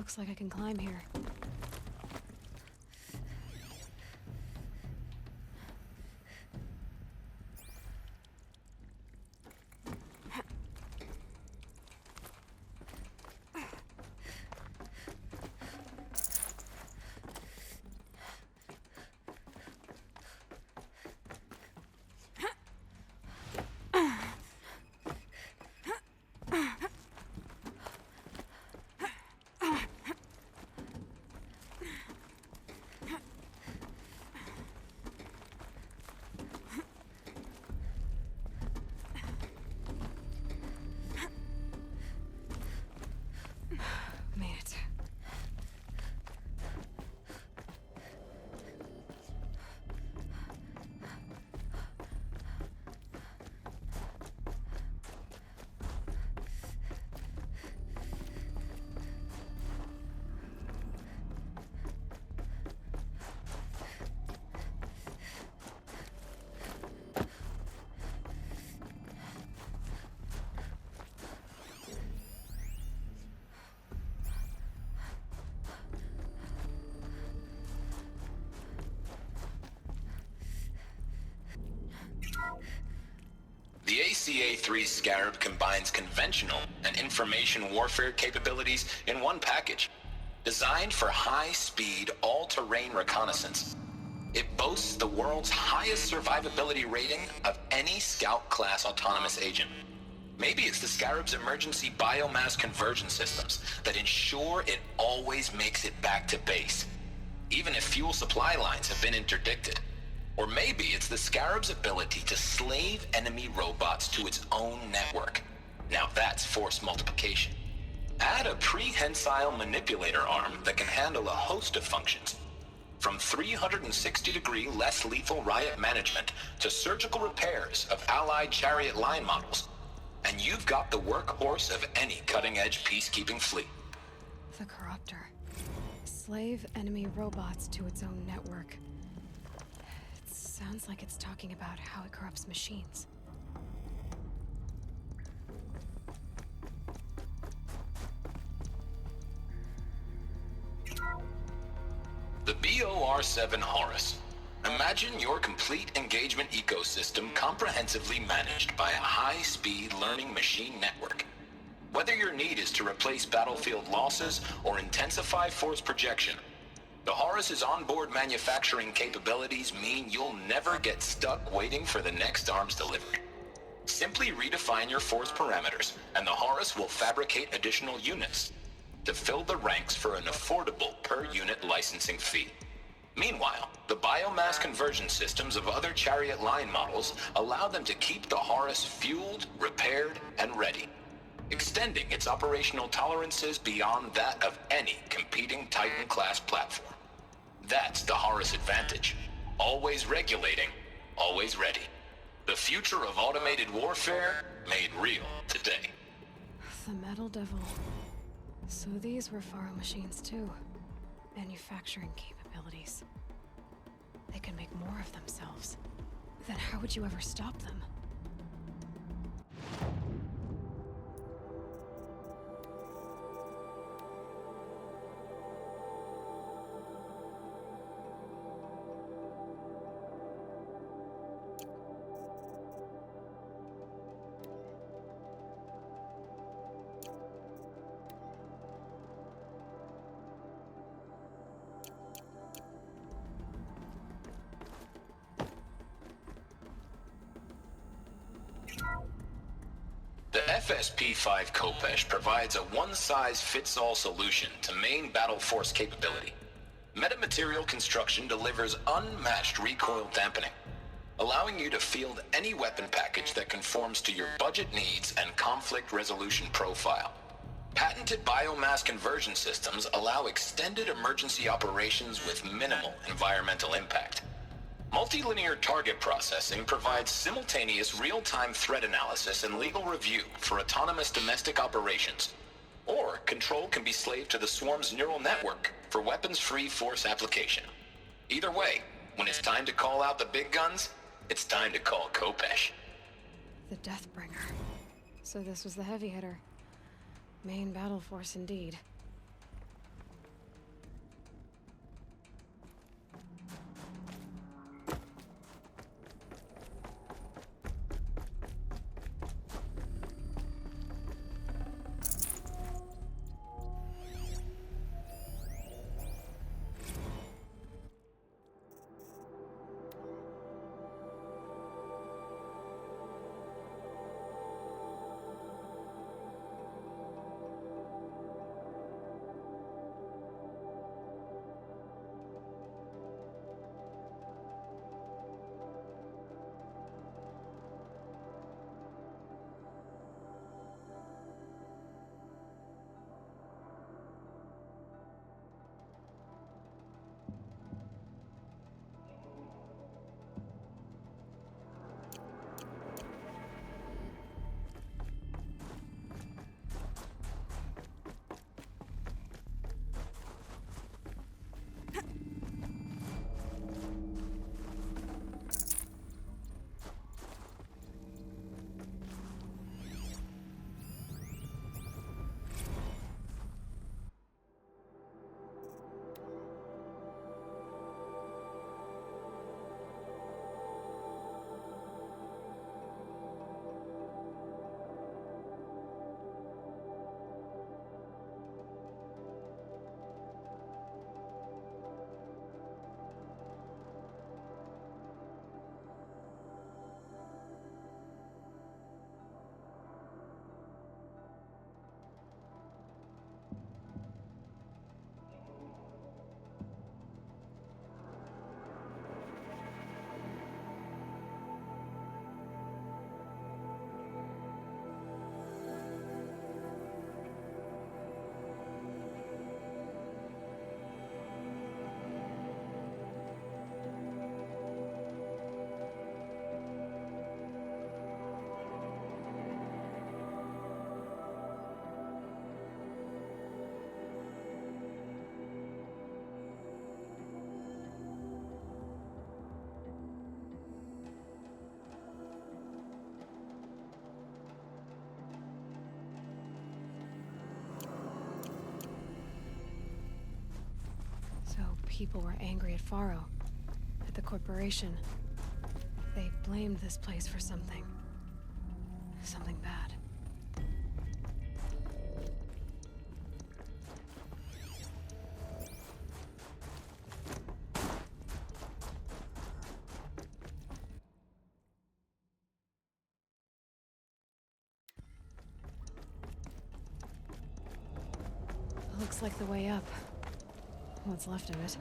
Looks like I can climb here. Made it. The ACA-3 Scarab combines conventional and information warfare capabilities in one package. Designed for high-speed, all-terrain reconnaissance, it boasts the world's highest survivability rating of any Scout-class autonomous agent. Maybe it's the Scarab's emergency biomass conversion systems that ensure it always makes it back to base, even if fuel supply lines have been interdicted. Or maybe it's the Scarab's ability to slave enemy robots to its own network. Now that's force multiplication. Add a prehensile manipulator arm that can handle a host of functions, from 360-degree less lethal riot management to surgical repairs of allied chariot line models, and you've got the workhorse of any cutting-edge peacekeeping fleet. The Corruptor. Slave enemy robots to its own network. It sounds like it's talking about how it corrupts machines. The BOR-7 Horus. Imagine your complete engagement ecosystem comprehensively managed by a high-speed learning machine network. Whether your need is to replace battlefield losses or intensify force projection, the Horus's onboard manufacturing capabilities mean you'll never get stuck waiting for the next arms delivery. Simply redefine your force parameters, and the Horus will fabricate additional units to fill the ranks for an affordable per-unit licensing fee. Meanwhile, the biomass conversion systems of other chariot line models allow them to keep the Horus fueled, repaired, and ready, extending its operational tolerances beyond that of any competing Titan-class platform. That's the Horus advantage. Always regulating, always ready. The future of automated warfare made real today. The Metal Devil. So these were Faro machines too. Manufacturing capabilities. They can make more of themselves. Then how would you ever stop them? The FSP-5 Khopesh provides a one-size-fits-all solution to main battle force capability. Metamaterial construction delivers unmatched recoil dampening, allowing you to field any weapon package that conforms to your budget needs and conflict resolution profile. Patented biomass conversion systems allow extended emergency operations with minimal environmental impact. Multilinear target processing provides simultaneous real-time threat analysis and legal review for autonomous domestic operations. Or control can be slaved to the Swarm's neural network for weapons-free force application. Either way, when it's time to call out the big guns, it's time to call Khopesh. The Deathbringer. So this was the heavy hitter. Main battle force indeed. people were angry at Faro, at the corporation. They blamed this place for something. Something bad. Looks like the way up. What's left of it.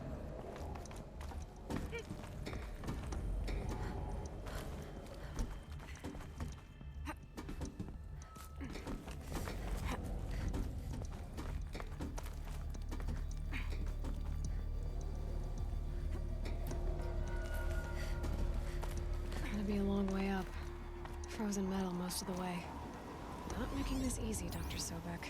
Gonna be a long way up. Frozen metal most of the way. Not making this easy, Dr. Sobek.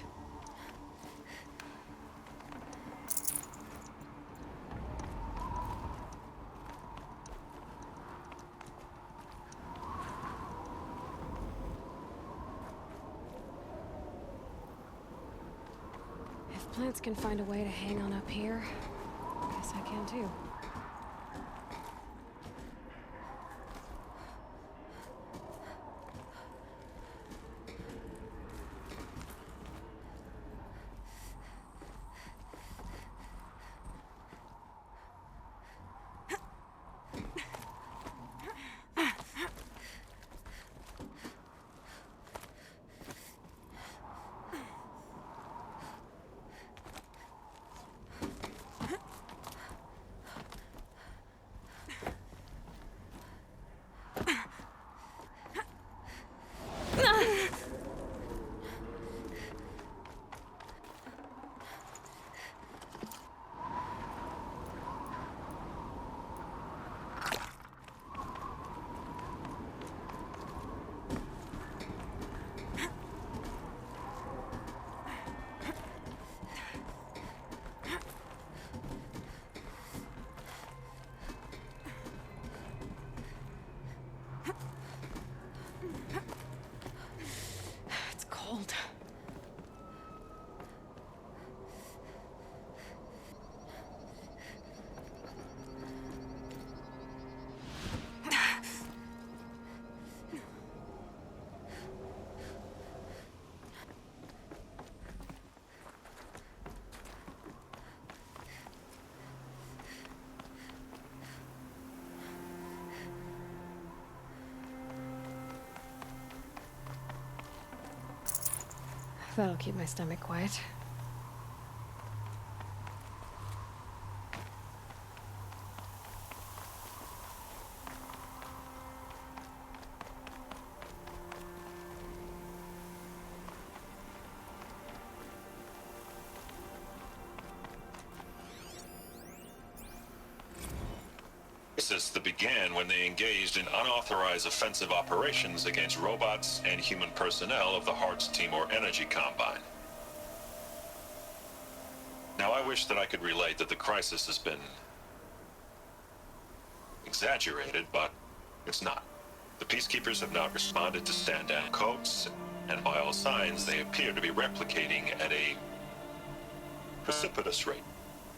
If plants can find a way to hang on up here, guess I can too. It's cold. That'll keep my stomach quiet. That began when they engaged in unauthorized offensive operations against robots and human personnel of the Hearts Timor Energy Combine. Now, I wish that I could relate that the crisis has been exaggerated, but it's not. The Peacekeepers have not responded to stand-down codes, and by all signs, they appear to be replicating at a precipitous rate.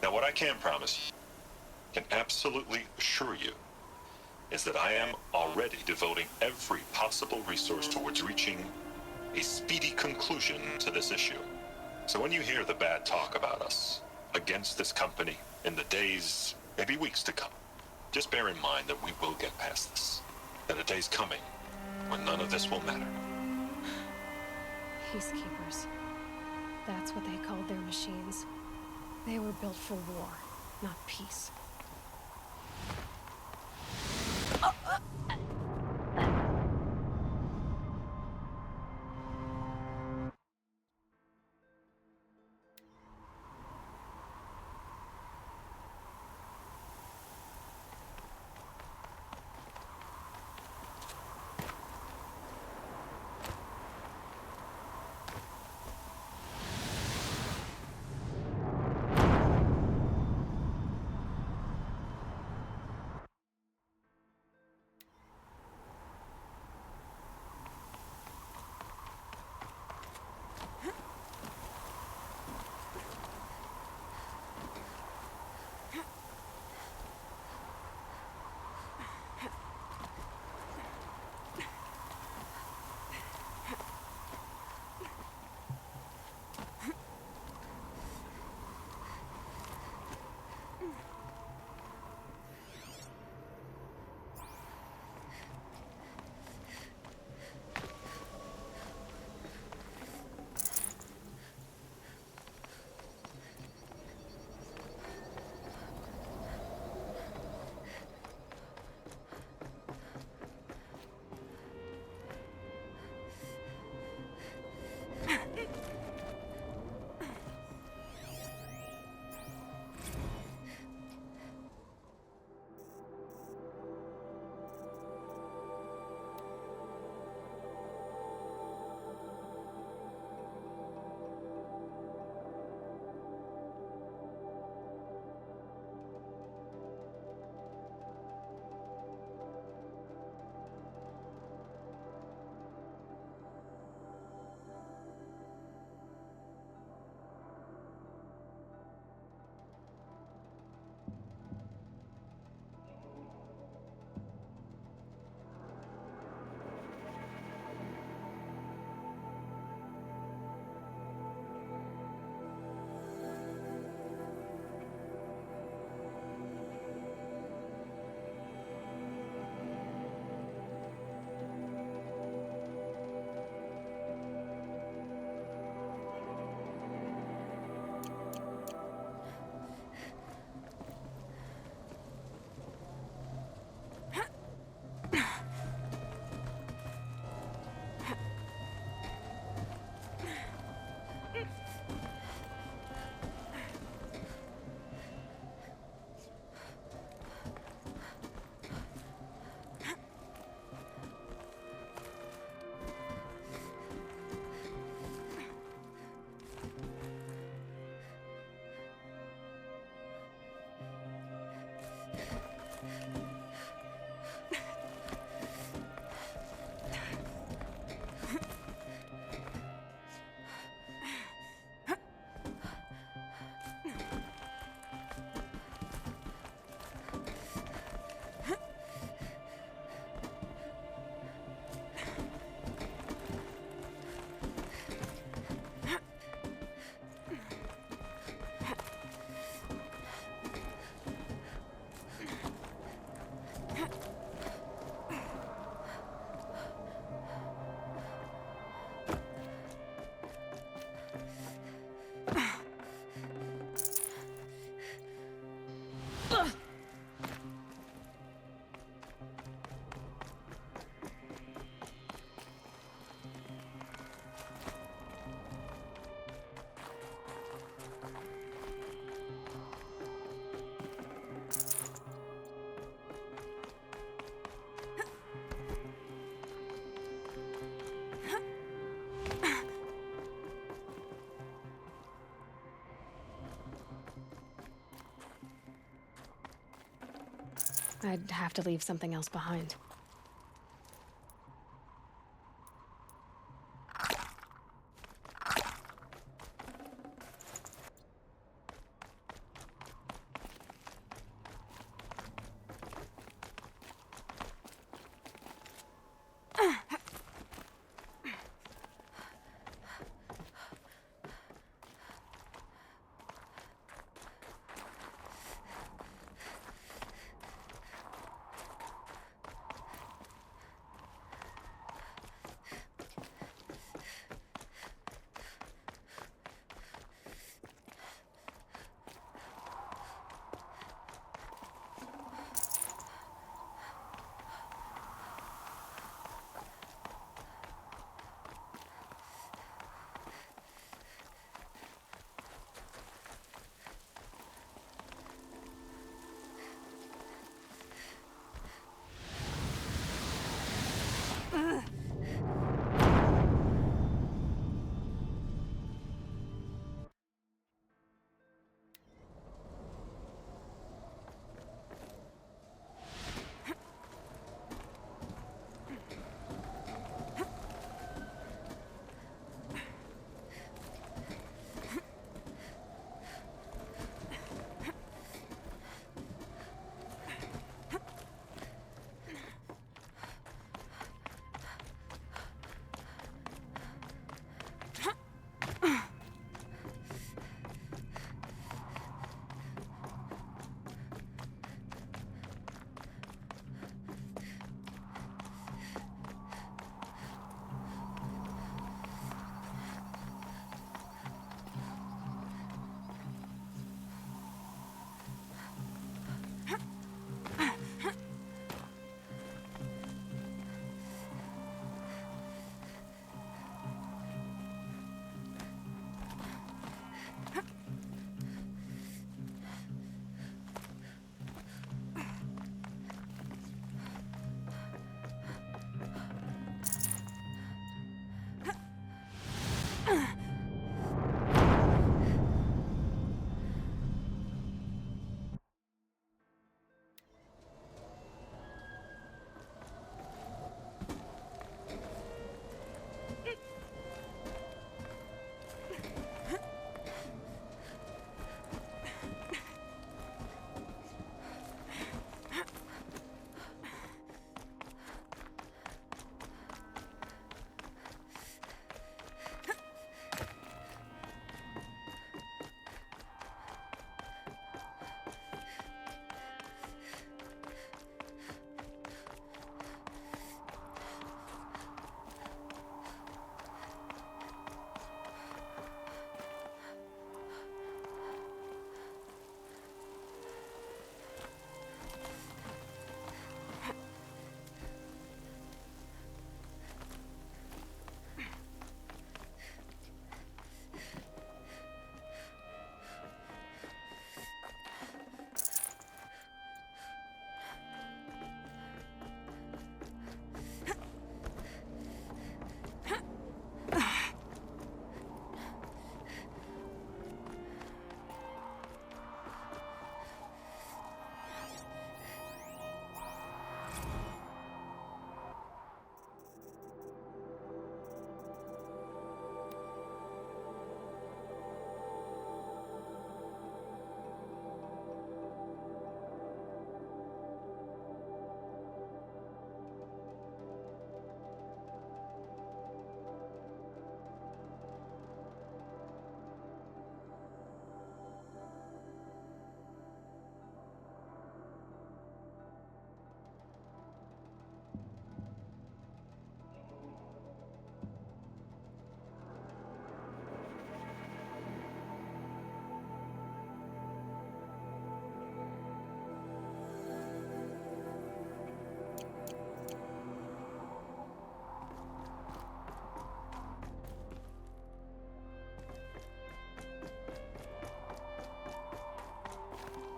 Now, what I can promise you, can absolutely assure you, is that I am already devoting every possible resource towards reaching a speedy conclusion to this issue. So when you hear the bad talk about us against this company in the days, maybe weeks to come, just bear in mind that we will get past this. That a day's coming when none of this will matter. Peacekeepers. That's what they called their machines. They were built for war, not peace. I'd have to leave something else behind.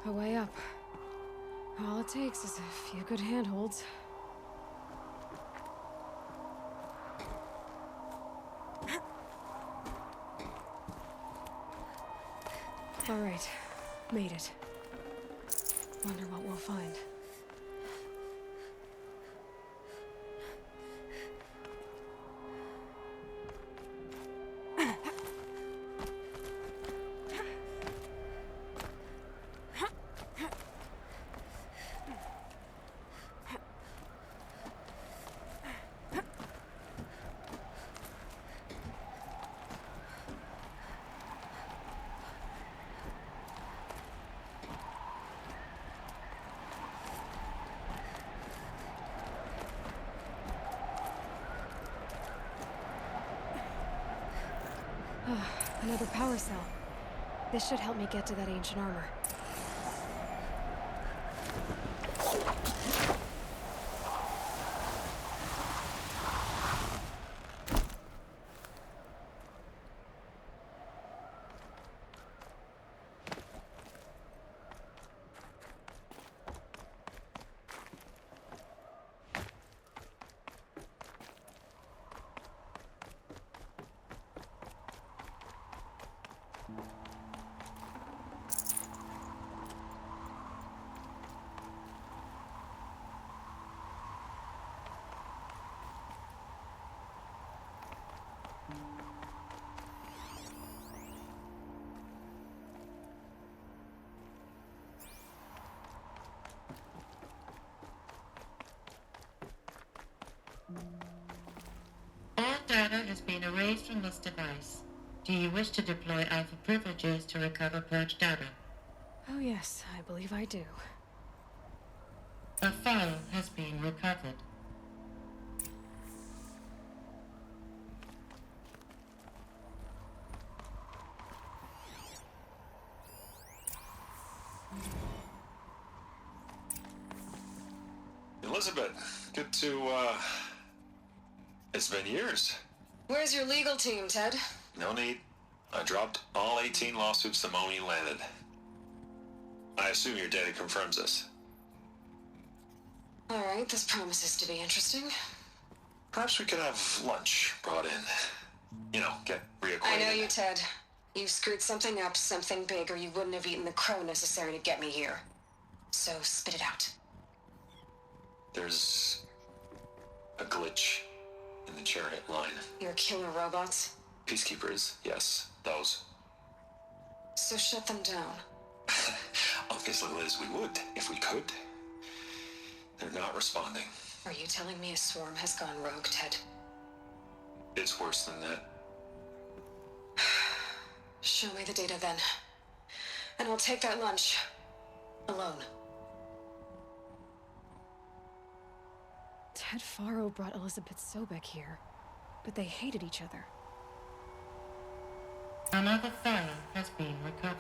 A way up. All it takes is a few good handholds. All right, made it. Wonder what we'll find. Another power cell. This should help me get to that ancient armor. All data has been erased from this device. Do you wish to deploy Alpha privileges to recover purged data? Oh yes, I believe I do. A file has been recovered. Elizabeth, good to, It's been years. Where's your legal team, Ted? No need. I dropped all 18 lawsuits the moment you landed. I assume your data confirms this. Alright, this promises to be interesting. Perhaps we could have lunch brought in. You know, get reacquainted. I know you, Ted. You screwed something up, something big, or you wouldn't have eaten the crow necessary to get me here. So spit it out. There's a glitch in the chariot line. Your killer robots? Peacekeepers, yes, those. So shut them down. Obviously, Liz, we would, if we could. They're not responding. Are you telling me a swarm has gone rogue, Ted? It's worse than that. Show me the data then. And I'll take that lunch. Alone. Ted Faro brought Elizabeth Sobek here, but they hated each other. Another file has been recovered.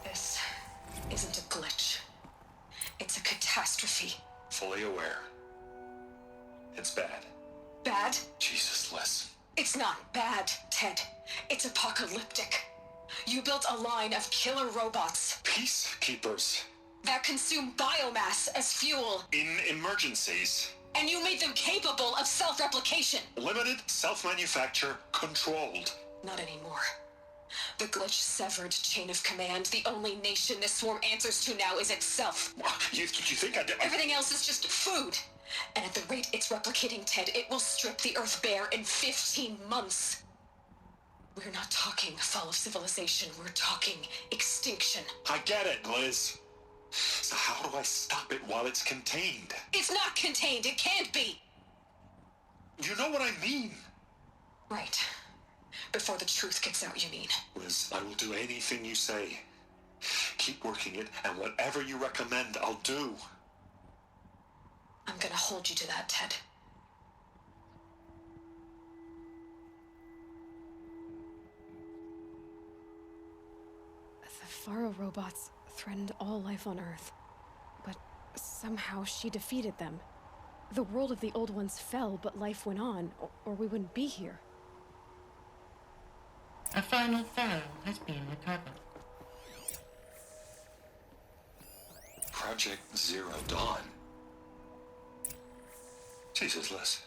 This isn't a glitch. It's a catastrophe. Fully aware. It's bad. Bad? Jesus, Liz. It's not bad, Ted. It's apocalyptic. You built a line of killer robots Peacekeepers. that consume biomass as fuel, In emergencies. and you made them capable of self-replication. Limited, self-manufacture, controlled. Not anymore. The glitch severed chain of command. The only nation this swarm answers to now is itself. You think I did? Everything else is just food. And at the rate it's replicating, Ted, it will strip the Earth bare in 15 months. We're not talking fall of civilization. We're talking extinction. I get it, Liz. So how do I stop it while it's contained? It's not contained. It can't be. You know what I mean. Right. Before the truth gets out, you mean? Liz, I will do anything you say. Keep working it, and whatever you recommend, I'll do. I'm gonna hold you to that, Ted. The Faro robots threatened all life on Earth. But somehow she defeated them. The world of the old ones fell, but life went on, or we wouldn't be here. A final file has been recovered. Project Zero Dawn. Jesus, Liz.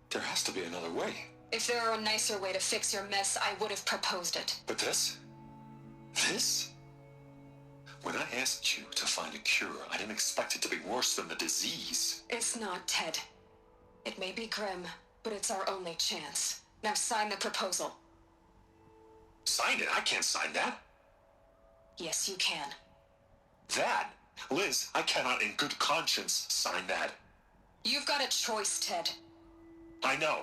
There has to be another way. If there were a nicer way to fix your mess, I would have proposed it. But this? This? When I asked you to find a cure, I didn't expect it to be worse than the disease. It's not, Ted. It may be grim, but it's our only chance. Now sign the proposal. Sign it? I can't sign that. Yes, you can. That? Liz, I cannot in good conscience sign that. You've got a choice, Ted. I know.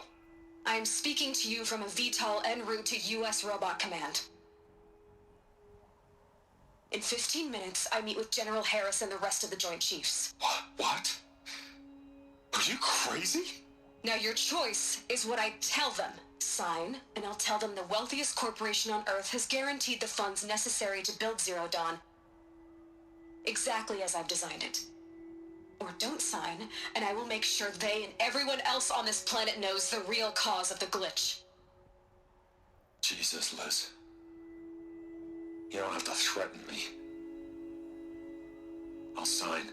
I am speaking to you from a VTOL en route to U.S. Robot Command. In 15 minutes, I meet with General Harris and the rest of the Joint Chiefs. What? Are you crazy? Now your choice is what I tell them. Sign, and I'll tell them the wealthiest corporation on Earth has guaranteed the funds necessary to build Zero Dawn. Exactly as I've designed it. Or don't sign, and I will make sure they and everyone else on this planet knows the real cause of the glitch. Jesus, Liz. You don't have to threaten me. I'll sign.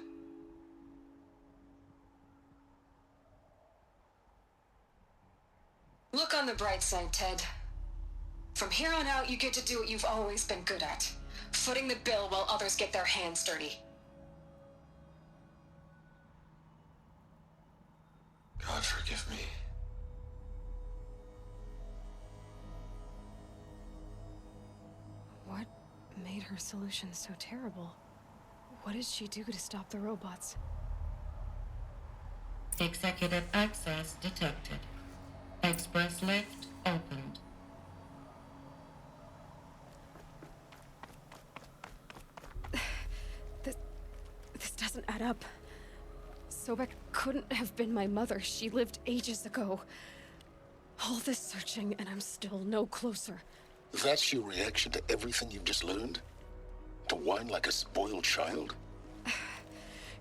Look on the bright side, Ted. From here on out, you get to do what you've always been good at. Footing the bill while others get their hands dirty. God forgive me. What made her solution so terrible? What did she do to stop the robots? Executive access detected. Express lift opened. This doesn't add up. Sobek couldn't have been my mother. She lived ages ago. All this searching, and I'm still no closer. That's your reaction to everything you've just learned? To whine like a spoiled child?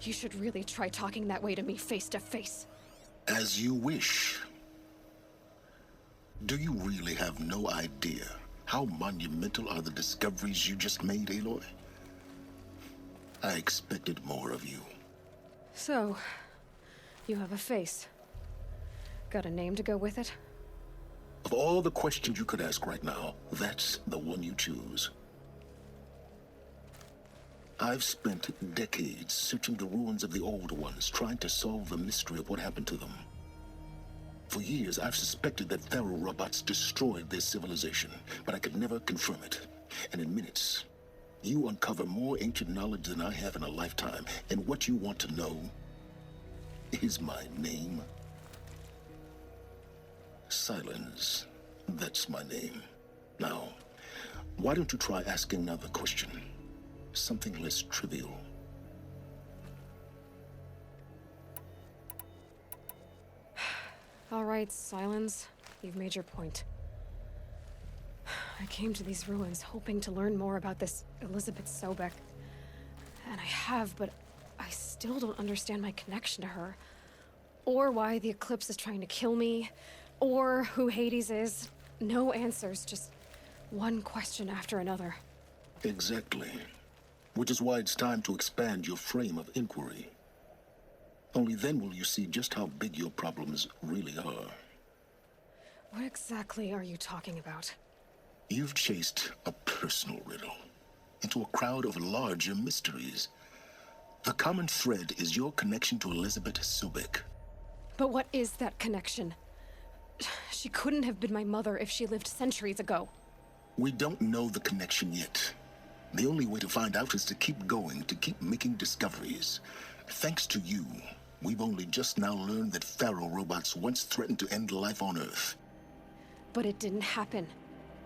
You should really try talking that way to me face to face. As you wish. Do you really have no idea how monumental are the discoveries you just made, Aloy? I expected more of you. So, you have a face. Got a name to go with it? Of all the questions you could ask right now, that's the one you choose. I've spent decades searching the ruins of the old ones, trying to solve the mystery of what happened to them. For years, I've suspected that Faro robots destroyed their civilization, but I could never confirm it. And in minutes, you uncover more ancient knowledge than I have in a lifetime, and what you want to know is my name. Silence. That's my name. Now, why don't you try asking another question? Something less trivial. All right, Silence. You've made your point. I came to these ruins hoping to learn more about this Elizabeth Sobek. And I have, but I still don't understand my connection to her. Or why the Eclipse is trying to kill me. Or who Hades is. No answers, just one question after another. Exactly. Which is why it's time to expand your frame of inquiry. Only then will you see just how big your problems really are. What exactly are you talking about? You've chased a personal riddle into a crowd of larger mysteries. The common thread is your connection to Elizabeth Sobek. But what is that connection? She couldn't have been my mother if she lived centuries ago. We don't know the connection yet. The only way to find out is to keep going, to keep making discoveries. Thanks to you, we've only just now learned that Faro robots once threatened to end life on Earth. But it didn't happen.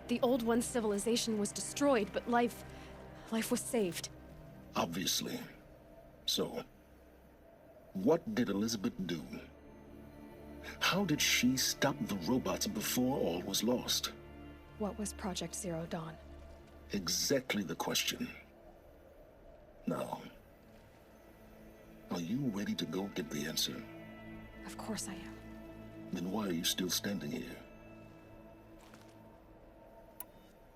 The Old One's civilization was destroyed, but life was saved. Obviously. So, what did Elizabeth do? How did she stop the robots before all was lost? What was Project Zero Dawn? Exactly the question. Now, are you ready to go get the answer? Of course I am. Then why are you still standing here?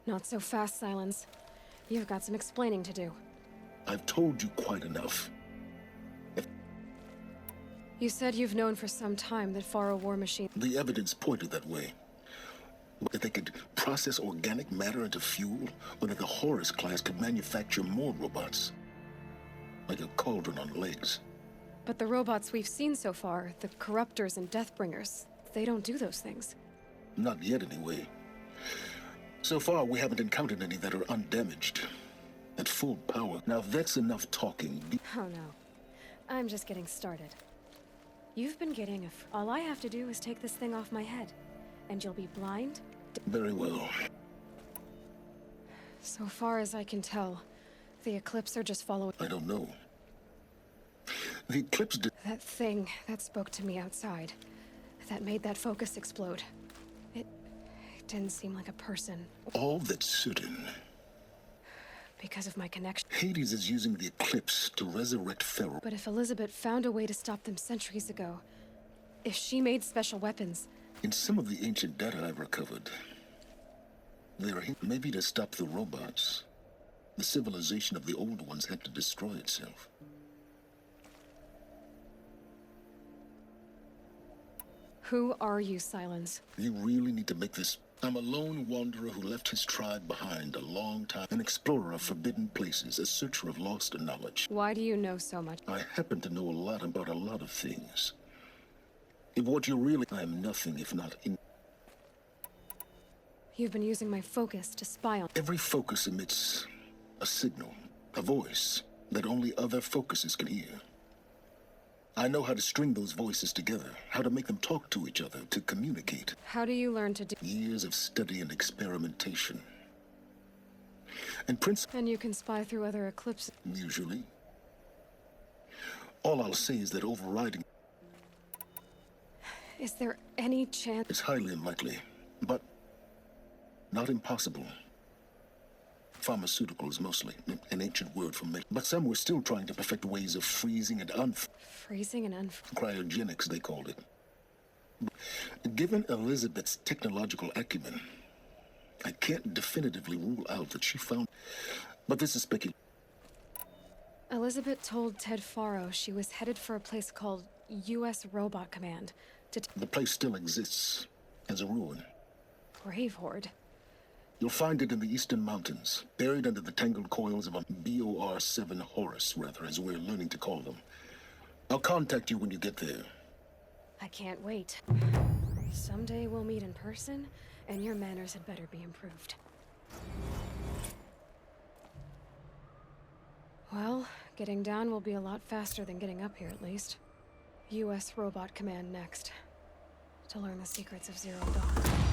Not so fast, Silence. You've got some explaining to do. I've told you quite enough. You said you've known for some time that Faro war machine... The evidence pointed that way. That they could process organic matter into fuel, or that the Horus class could manufacture more robots. Like a cauldron on legs. But the robots we've seen so far, the Corruptors and Deathbringers, they don't do those things. Not yet, anyway. So far, we haven't encountered any that are undamaged. At full power. Now that's enough talking. Oh no. I'm just getting started. You've been getting all I have to do is take this thing off my head. And you'll be blind? Very well. So far as I can tell, the Eclipse are just following... I don't know. The Eclipse did... That thing that spoke to me outside. that made that focus explode. It didn't seem like a person. All that's certain, Because of my connection. Hades is using the eclipse to resurrect Pharaoh. But if Elizabeth found a way to stop them centuries ago, if she made special weapons, In some of the ancient data I've recovered, there are maybe to stop the robots. The civilization of the old ones had to destroy itself. who are you, Silence? You really need to make this. I'm a lone wanderer who left his tribe behind a long time. An explorer of forbidden places, a searcher of lost knowledge. Why do you know so much? I happen to know a lot about a lot of things. If what you really... I am nothing if not in... You've been using my focus to spy on. Every focus emits a signal, a voice that only other focuses can hear. I know how to string those voices together, how to make them talk to each other, to communicate. How do you learn to do? Years of study and experimentation. And Prince, And you can spy through other eclipses. usually. All I'll say is that overriding Is there any chance? is highly unlikely, but not impossible. Pharmaceuticals, mostly, an ancient word for medicine. But some were still trying to perfect ways of freezing and Freezing and cryogenics, they called it. Given Elizabeth's technological acumen, I can't definitively rule out that she found... But this is speculation. Elizabeth told Ted Faro she was headed for a place called U.S. Robot Command to The place still exists as a ruin. Grave Horde. You'll find it in the eastern mountains, buried under the tangled coils of a BOR-7 Horus, rather, as we're learning to call them. I'll contact you when you get there. I can't wait. Someday we'll meet in person, and your manners had better be improved. Well, getting down will be a lot faster than getting up here, at least. U.S. Robot Command next. To learn the secrets of Zero Dawn.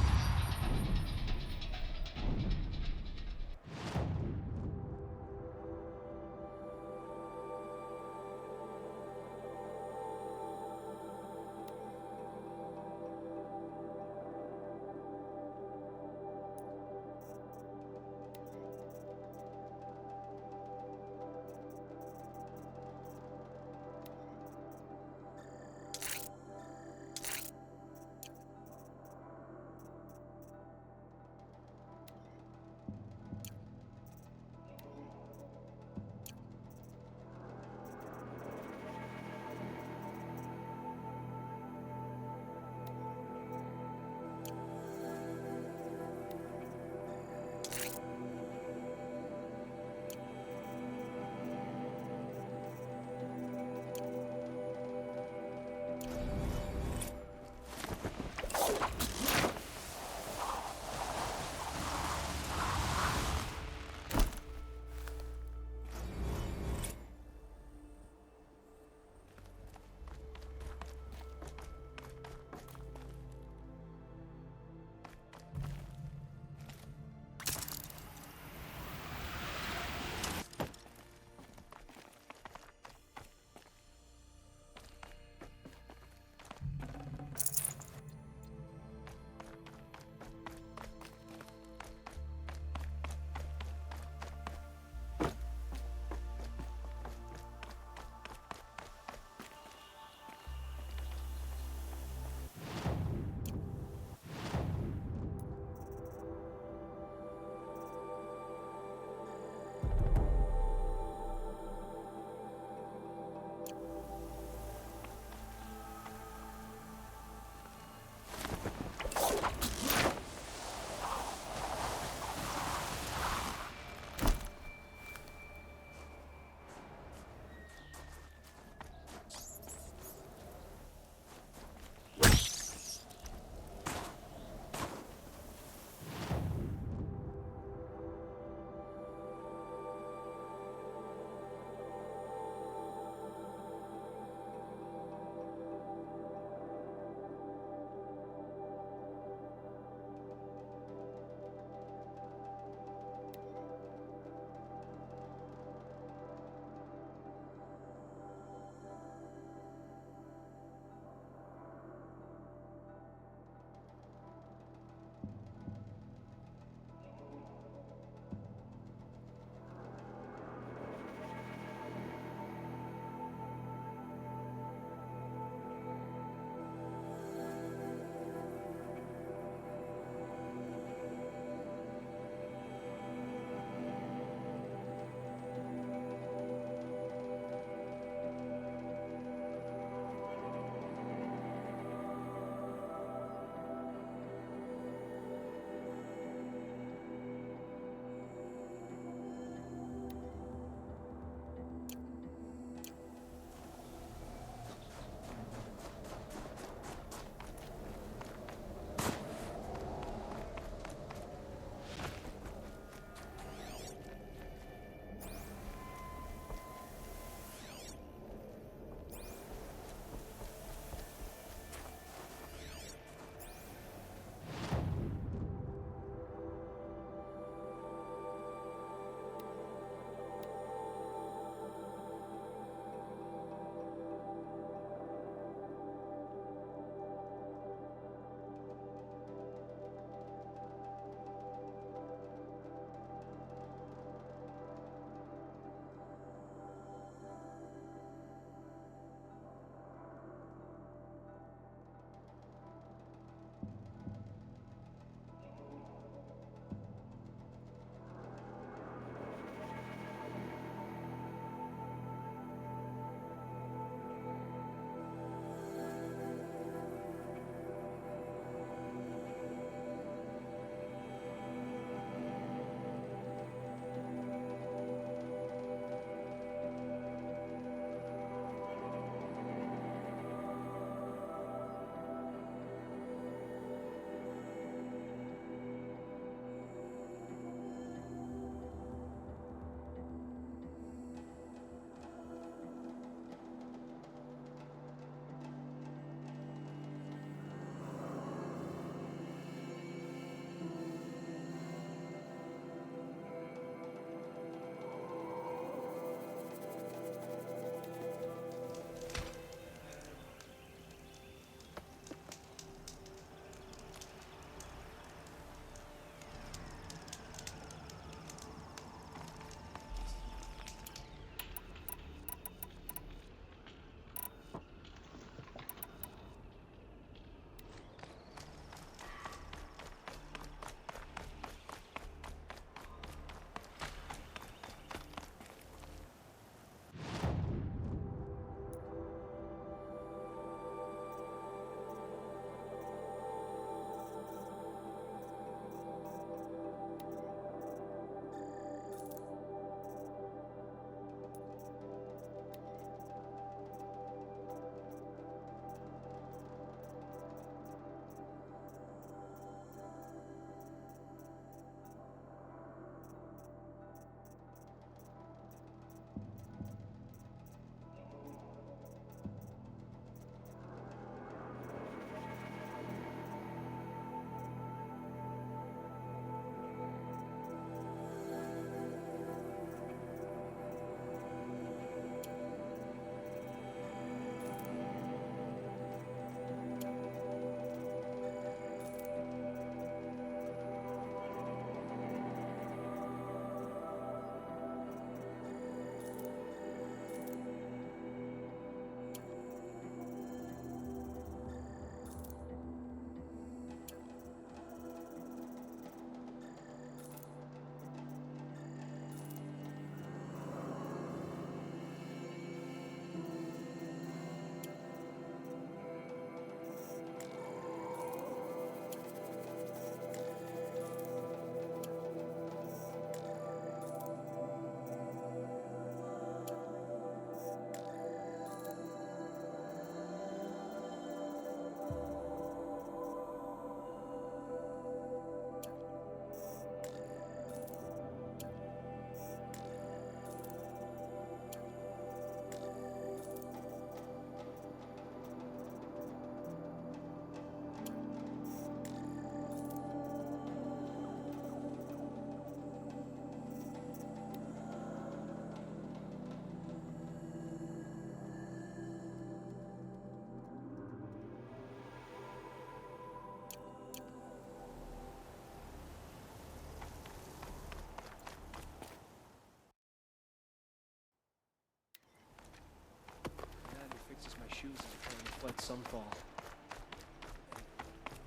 Sunfall.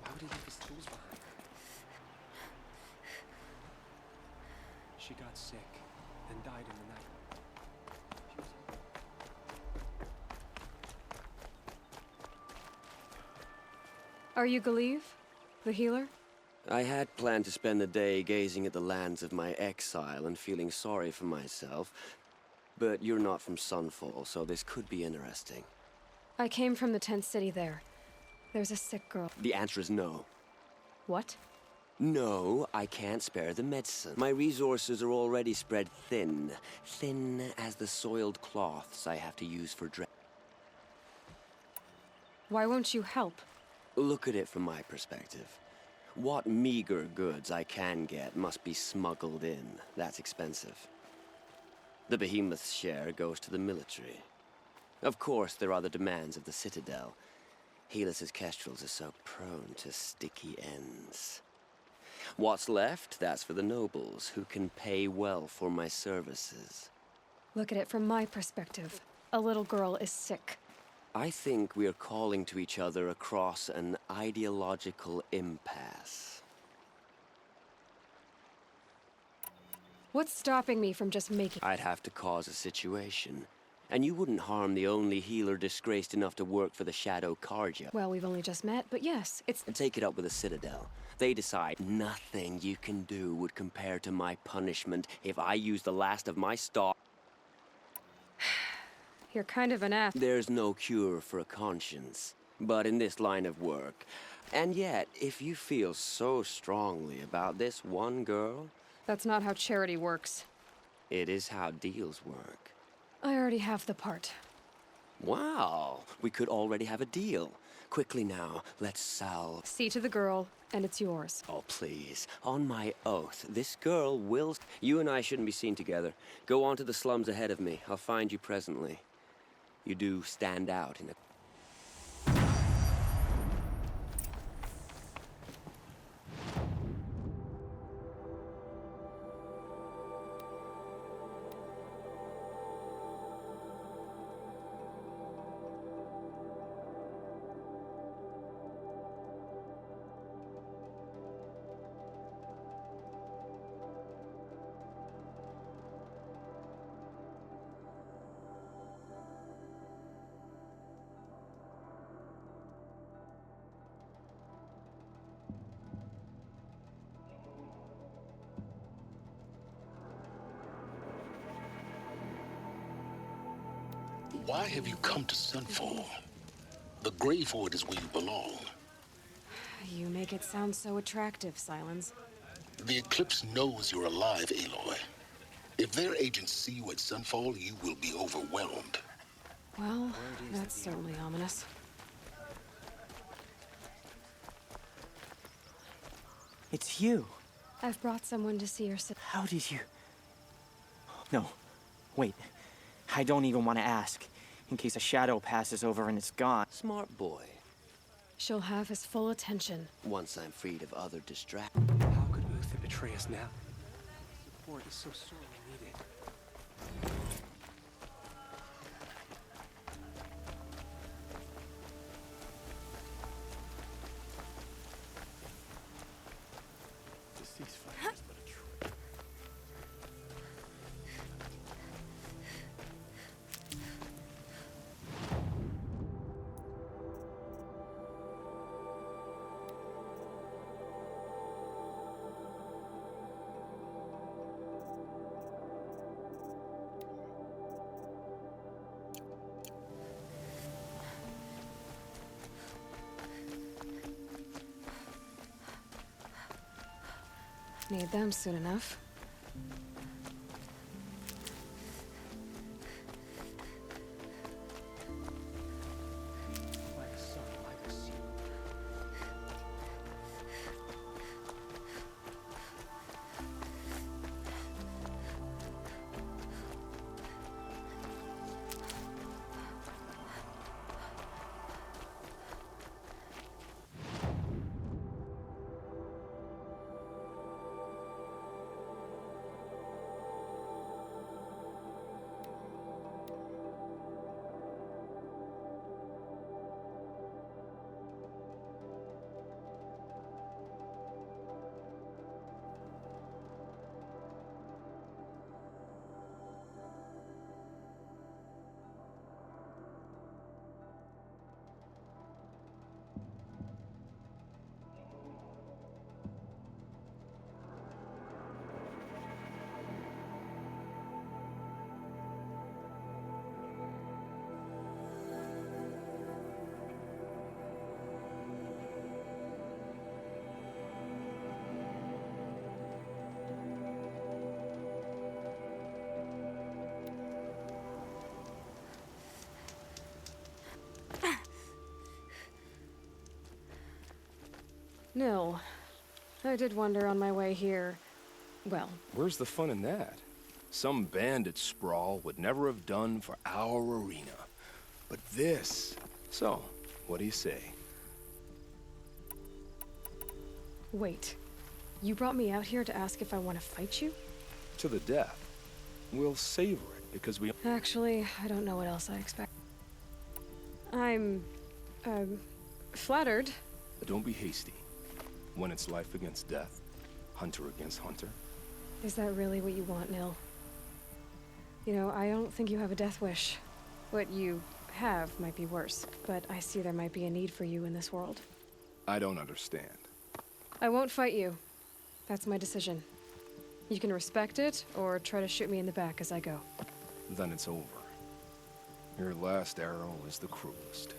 Why would he leave his tools behind? She got sick, then died in the night. Are you Galeev? The healer? I had planned to spend the day gazing at the lands of my exile and feeling sorry for myself. But you're not from Sunfall, so this could be interesting. I came from the tent city there. There's a sick girl. The answer is no. What? No, I can't spare the medicine. My resources are already spread thin. Thin as the soiled cloths I have to use for dress. Why won't you help? Look at it from my perspective. What meager goods I can get must be smuggled in. That's expensive. The Behemoth's share goes to the military. Of course, there are the demands of the Citadel. Helis's kestrels are so prone to sticky ends. What's left, that's for the nobles, who can pay well for my services. Look at it from my perspective. A little girl is sick. I think we are calling to each other across an ideological impasse. What's stopping me from just making... I'd have to cause a situation. And you wouldn't harm the only healer disgraced enough to work for the Shadow Carja. Well, we've only just met, but yes, it's... Take it up with the Citadel. They decide nothing you can do would compare to my punishment if I use the last of my stock. You're kind of an ass. There's no cure for a conscience. But in this line of work... And yet, if you feel so strongly about this one girl... That's not how charity works. It is how deals work. I already have the part. Wow, we could already have a deal. Quickly now, let's sell. See to the girl, and it's yours. Oh, please. On my oath, this girl will... You and I shouldn't be seen together. Go on to the slums ahead of me. I'll find you presently. You do stand out in a... Why have you come to Sunfall? The Grave Hoard is where you belong. You make it sound so attractive, Silence. The Eclipse knows you're alive, Aloy. If their agents see you at Sunfall, you will be overwhelmed. Well, that's certainly ominous. It's you. I've brought someone to see your sister. How did you... No. Wait. I don't even want to ask. In case a shadow passes over and it's gone. Smart boy. She'll have his full attention. Once I'm freed of other distractions. How could Uther betray us now? Support is so sorely needed. The ceasefire is but a trick. Need them soon enough. Like a sun, like a sea. Nil, I did wonder on my way here. Well, Where's the fun in that? Some bandit sprawl would never have done for our arena. But this... So, what do you say? wait. You brought me out here to ask if I want to fight you? To the death. We'll savor it, because we... Actually, I don't know what else I expect. I'm... flattered. But don't be hasty. When it's life against death, hunter against hunter. Is that really what you want, Nil? You know, I don't think you have a death wish. What you have might be worse, but I see there might be a need for you in this world. I don't understand. I won't fight you. That's my decision. You can respect it, or try to shoot me in the back as I go. Then it's over. Your last arrow is the cruelest.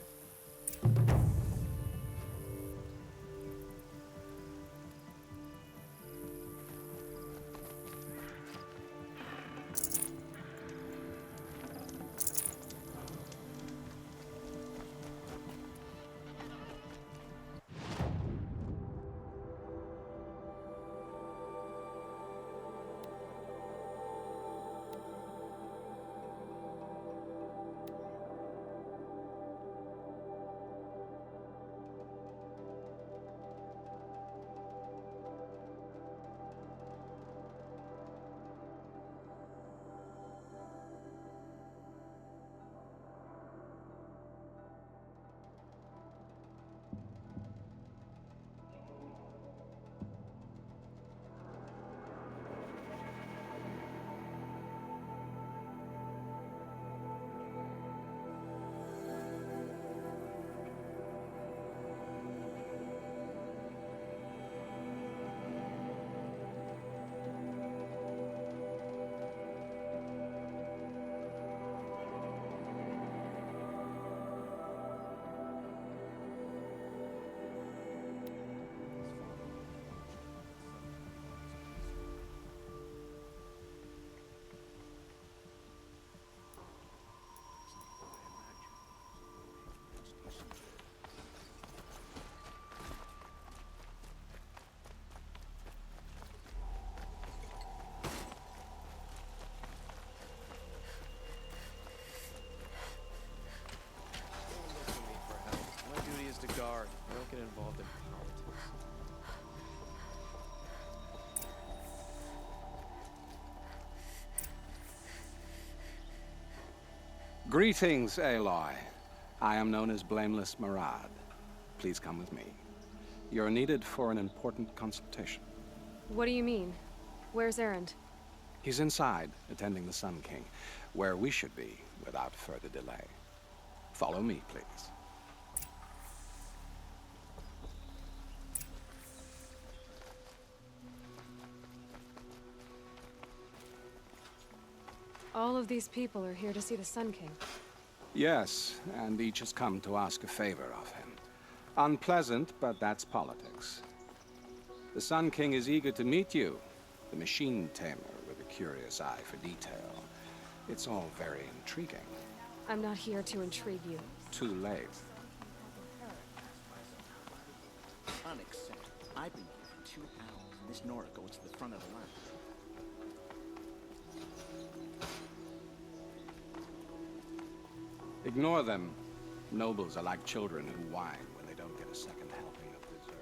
To guard. I don't get involved in politics. Greetings, Aloy. I am known as Blameless Marad. Please come with me. You're needed for an important consultation. What do you mean? Where's Erend? He's inside, attending the Sun King, where we should be without further delay. Follow me, please. All of these people are here to see the Sun King. Yes, and each has come to ask a favor of him. Unpleasant, but that's politics. The Sun King is eager to meet you, the machine tamer with a curious eye for detail. It's all very intriguing. I'm not here to intrigue you. Too late. Unacceptable. I've been here for 2 hours, and this Nora goes to the front of the line. Ignore them. Nobles are like children who whine when they don't get a second helping of dessert.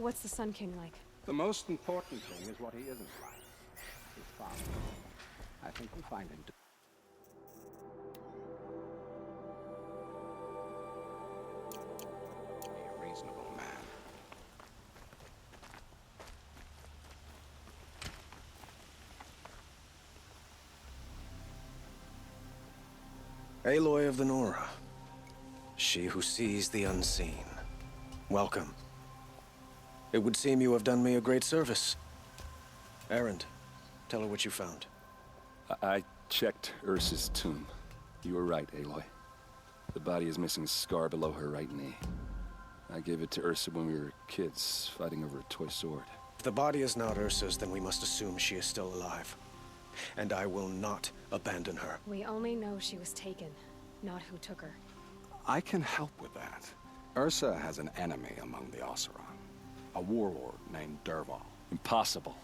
What's the Sun King like? The most important thing is what he isn't like. His father. I think we'll find him. Be a reasonable man. Aloy of the Nora. She who sees the unseen. Welcome. It would seem you have done me a great service. Erend, tell her what you found. I checked Ursa's tomb. You were right, Aloy. The body is missing a scar below her right knee. I gave it to Ursa when we were kids, fighting over a toy sword. If the body is not Ursa's, then we must assume she is still alive. And I will not abandon her. We only know she was taken, not who took her. I can help with that. Ursa has an enemy among the Oseram. A warlord named Dervahl. Impossible.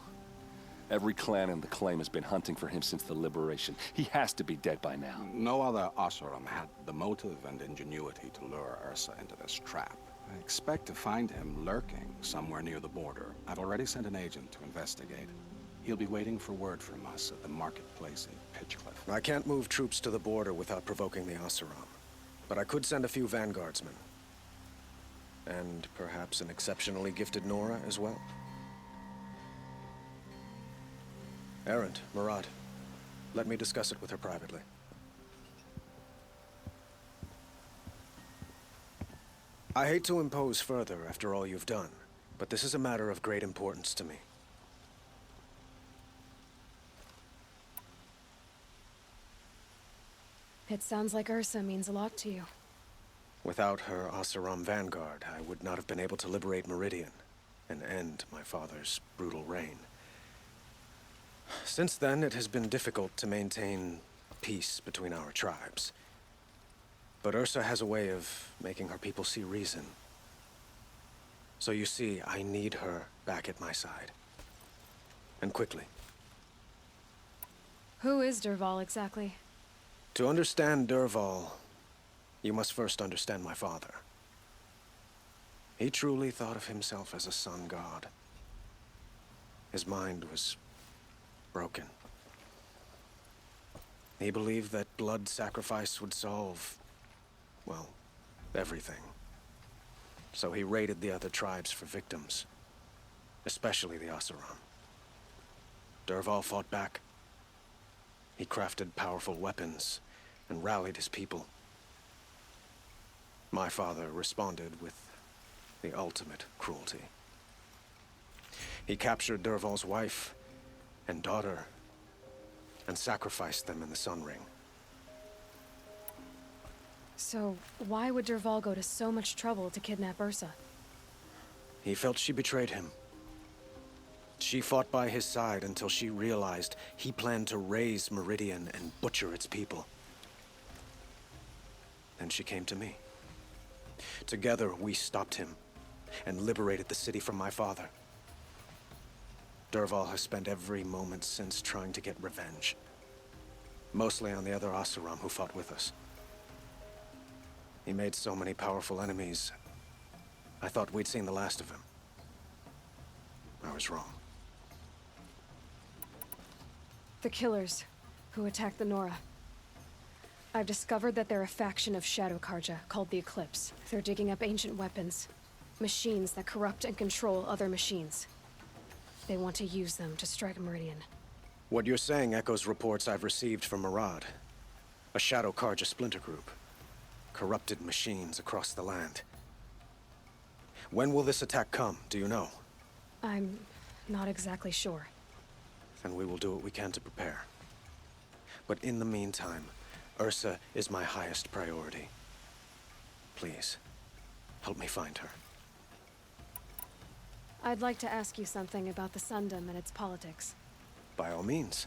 Every clan in the Claim has been hunting for him since the Liberation. He has to be dead by now. No other Oseram had the motive and ingenuity to lure Ursa into this trap. I expect to find him lurking somewhere near the border. I've already sent an agent to investigate. He'll be waiting for word from us at the marketplace in Pitchcliff. I can't move troops to the border without provoking the Oseram. But I could send a few vanguardsmen. And perhaps an exceptionally gifted Nora as well. Erend, Murad, let me discuss it with her privately. I hate to impose further after all you've done, but this is a matter of great importance to me. It sounds like Ursa means a lot to you. Without her Oseram vanguard, I would not have been able to liberate Meridian and end my father's brutal reign. Since then, it has been difficult to maintain peace between our tribes. But Ursa has a way of making her people see reason. So you see, I need her back at my side. And quickly. Who is Dervahl exactly? To understand Dervahl, you must first understand my father. He truly thought of himself as a sun god. His mind was broken. He believed that blood sacrifice would solve, well, everything. So he raided the other tribes for victims, especially the Oseram. Dervahl fought back. He crafted powerful weapons and rallied his people. My father responded with the ultimate cruelty. He captured Dervahl's wife and daughter and sacrificed them in the Sun Ring. So, why would Dervahl go to so much trouble to kidnap Ursa? He felt she betrayed him. She fought by his side until she realized he planned to raise Meridian and butcher its people. Then she came to me. Together, we stopped him and liberated the city from my father. Dervahl has spent every moment since trying to get revenge. Mostly on the other Oseram who fought with us. He made so many powerful enemies, I thought we'd seen the last of him. I was wrong. The Killers, who attacked the Nora. I've discovered that they're a faction of Shadow Carja, called the Eclipse. They're digging up ancient weapons. Machines that corrupt and control other machines. They want to use them to strike Meridian. What you're saying echoes reports I've received from Murad. A Shadow Carja splinter group. Corrupted machines across the land. When will this attack come, do you know? I'm not exactly sure. Then we will do what we can to prepare. But in the meantime, Ursa is my highest priority. Please, help me find her. I'd like to ask you something about the Sundom and its politics. By all means.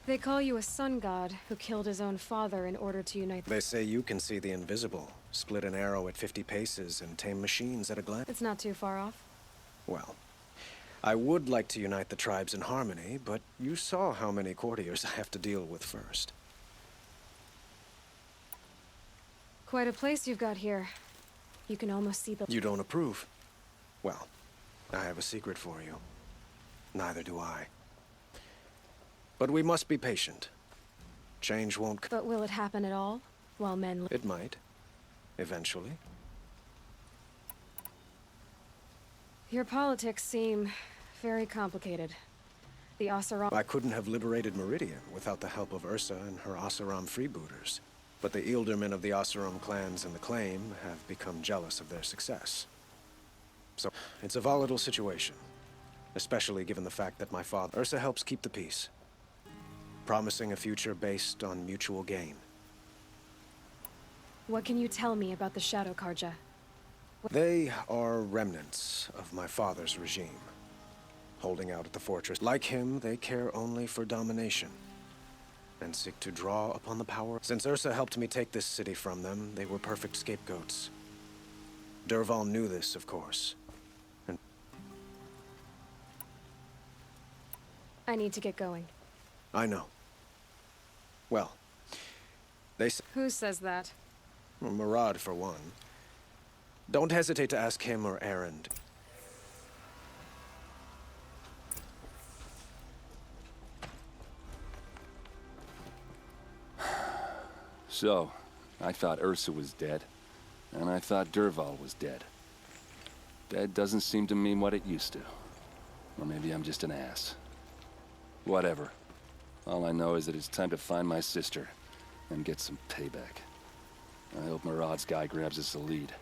They call you a sun god who killed his own father in order to unite. They say you can see the invisible, split an arrow at 50 paces, and tame machines at a glance. It's not too far off. Well, I would like to unite the tribes in harmony, but you saw how many courtiers I have to deal with first. Quite a place you've got here. You can almost see the... You don't approve? Well, I have a secret for you. Neither do I. But we must be patient. Change won't... But will it happen at all? While men... It might. Eventually. Your politics seem very complicated. The Oseram... I couldn't have liberated Meridian without the help of Ursa and her Oseram freebooters. But the Ealdormen of the Oseram clans and the Claim have become jealous of their success. So, it's a volatile situation. Especially given the fact that my father... Ursa helps keep the peace. Promising a future based on mutual gain. What can you tell me about the Shadow Carja? They are remnants of my father's regime. Holding out at the fortress. Like him, they care only for domination. And seek to draw upon the power. Since Ursa helped me take this city from them, they were perfect scapegoats. Dervahl knew this, of course. And I need to get going. I know. Well, they say... Who says that? Well, Murad, for one. Don't hesitate to ask him or Erend. So, I thought Ursa was dead, and I thought Dervahl was dead. Dead doesn't seem to mean what it used to. Or maybe I'm just an ass. Whatever. All I know is that it's time to find my sister and get some payback. I hope Murad's guy grabs us a lead.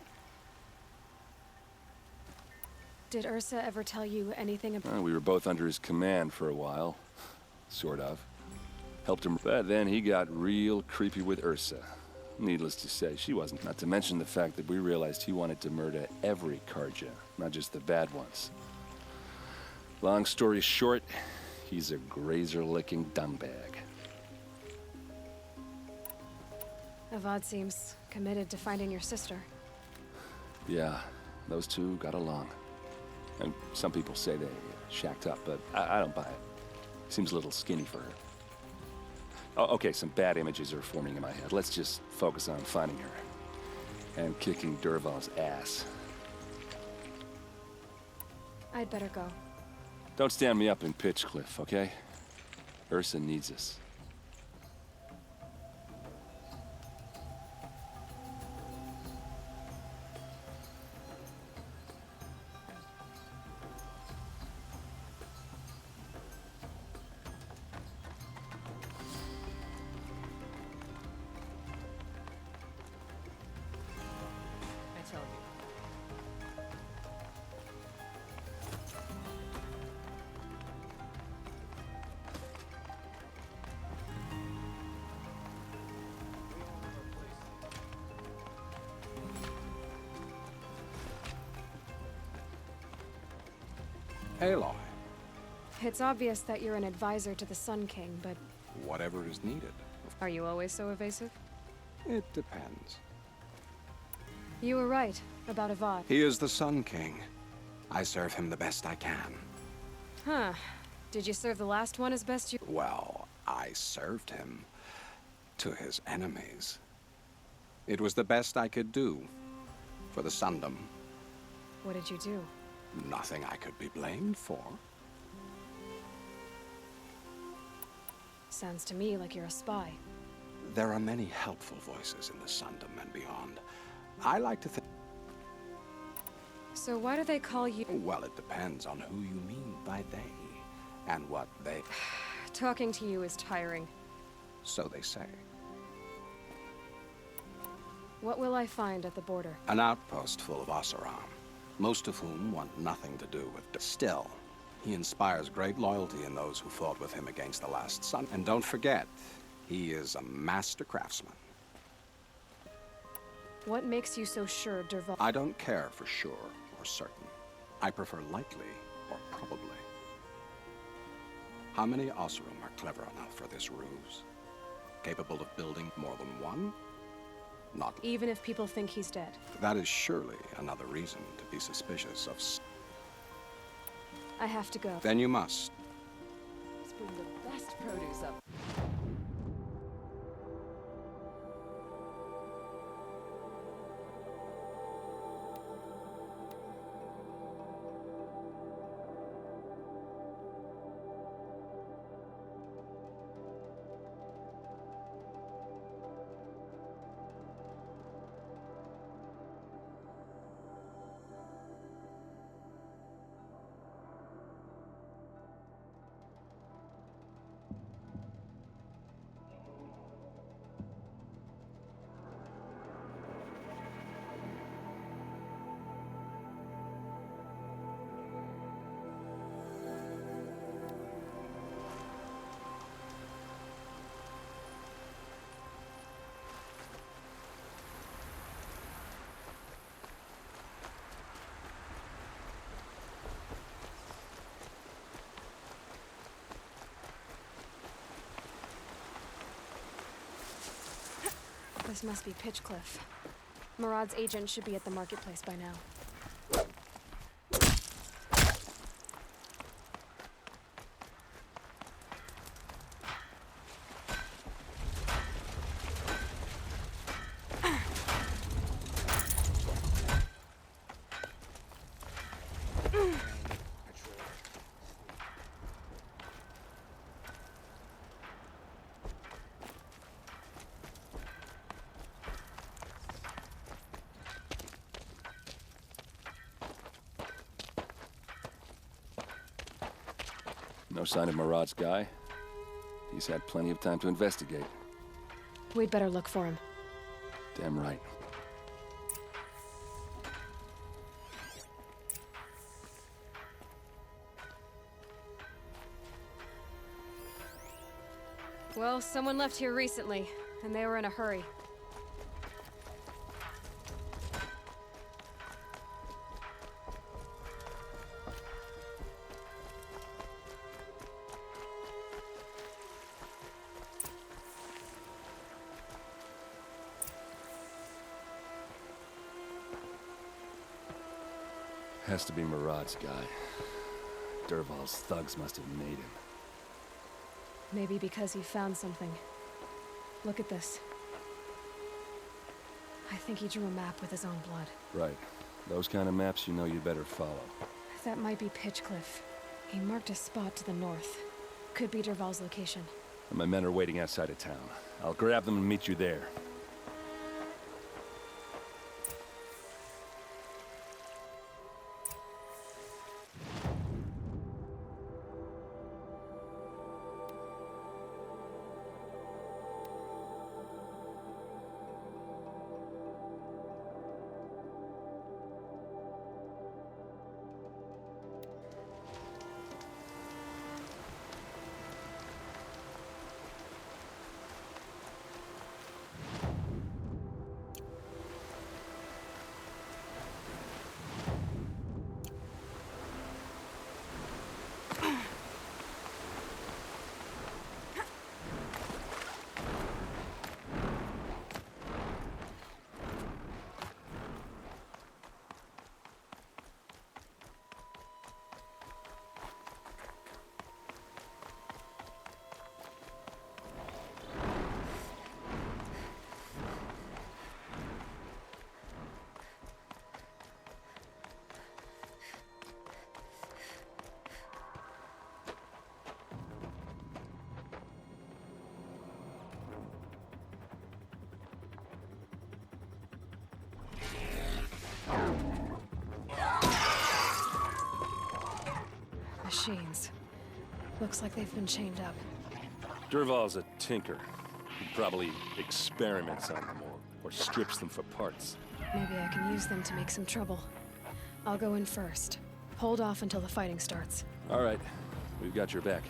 Did Ursa ever tell you anything about... We were both under his command for a while. Sort of. Helped him, but then he got real creepy with Ursa. Needless to say, she wasn't. Not to mention the fact that we realized he wanted to murder every Carja, not just the bad ones. Long story short, he's a grazer-licking dungbag. Avad seems committed to finding your sister. Yeah, those two got along. And some people say they shacked up, but I don't buy it. Seems a little skinny for her. Oh, okay, some bad images are forming in my head. Let's just focus on finding her. And kicking Dervahl's ass. I'd better go. Don't stand me up in Pitchcliff, okay? Ursa needs us. Aloy. It's obvious that you're an advisor to the Sun King, but... Whatever is needed. Are you always so evasive? It depends. You were right about Avad. He is the Sun King. I serve him the best I can. Huh. Did you serve the last one as best you... Well, I served him to his enemies. It was the best I could do for the Sundom. What did you do? Nothing I could be blamed for. Sounds to me like you're a spy. There are many helpful voices in the Sundom and beyond. I like to think... So why do they call you... Well, it depends on who you mean by they, and what they... Talking to you is tiring. So they say. What will I find at the border? An outpost full of Oseram, most of whom want nothing to do with... Still, he inspires great loyalty in those who fought with him against the last Sun. And don't forget, he is a master craftsman. What makes you so sure Dervahl... I don't care for sure or certain. I prefer likely or probably. How many Oseram are clever enough for this ruse? Capable of building more than one? Not... Even if people think he's dead. That is surely another reason to be suspicious of... I have to go. Then you must. Let's bring the best produce up. This must be Pitchcliff. Murad's agent should be at the marketplace by now. No sign of Murad's guy. He's had plenty of time to investigate. We'd better look for him. Damn right. Well, someone left here recently, and they were in a hurry. Has to be Murad's guy. Dervahl's thugs must have made him. Maybe because he found something. Look at this. I think he drew a map with his own blood. Right. Those kind of maps you know you'd better follow. That might be Pitchcliff. He marked a spot to the north. Could be Dervahl's location. And my men are waiting outside of town. I'll grab them and meet you there. Machines. Looks like they've been chained up. Dervahl's a tinker. He probably experiments on them or strips them for parts. Maybe I can use them to make some trouble. I'll go in first. Hold off until the fighting starts. All right. We've got your back.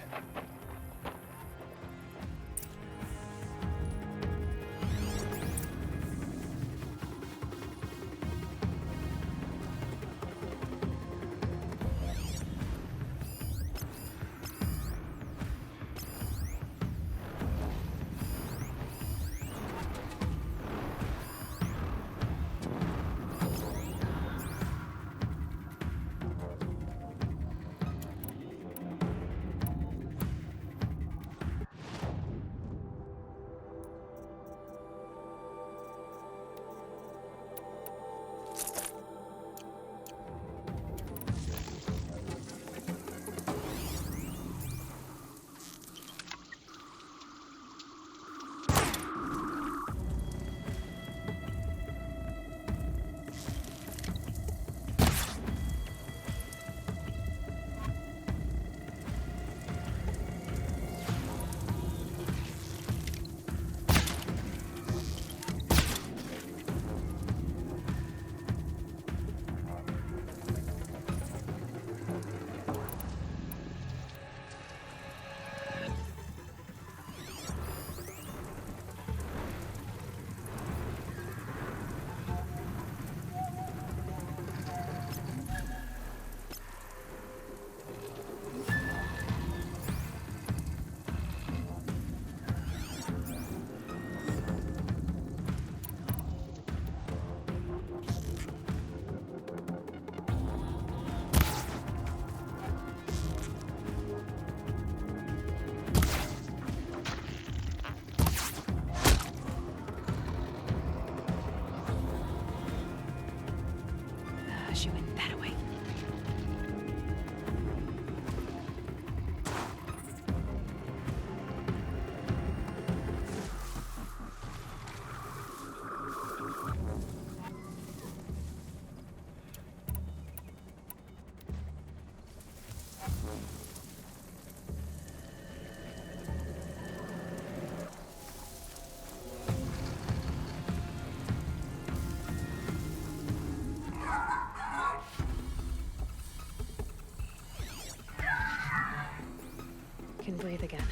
breathe again.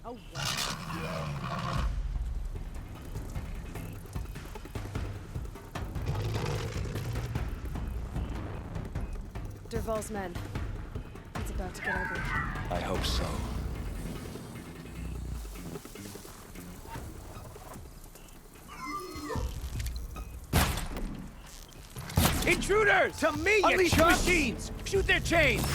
Oh, wow. Dervahl's men. It's about to get ugly. I hope so. Intruders! To me, unleash the machines! Shoot their chains!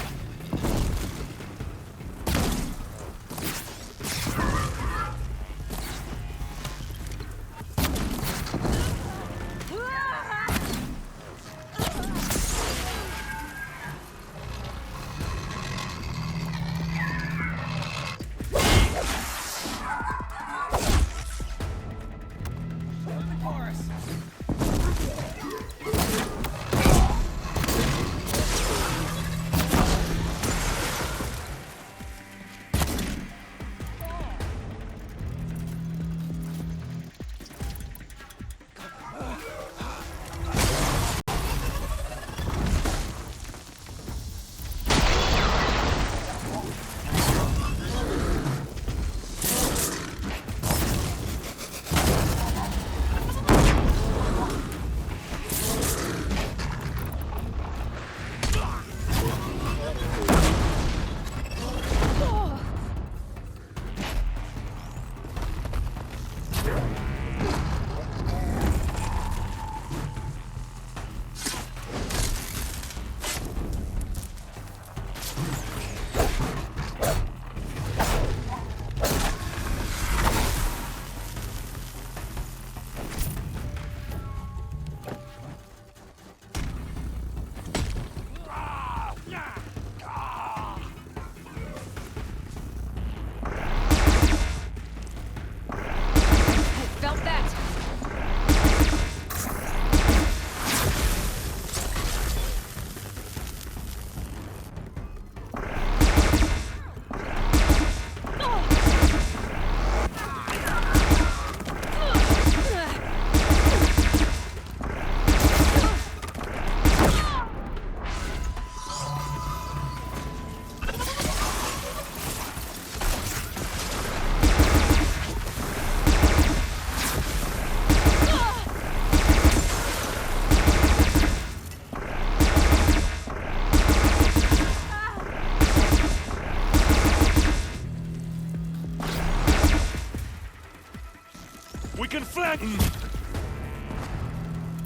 We can flank!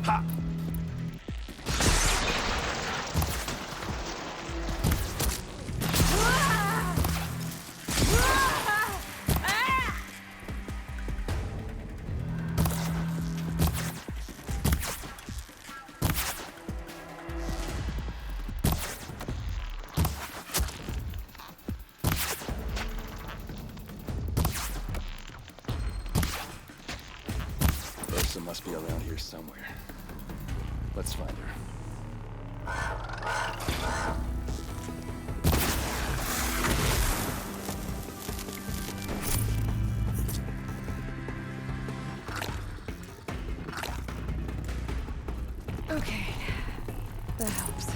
Ha! Ursa must be around here somewhere. Let's find her. Okay. That helps.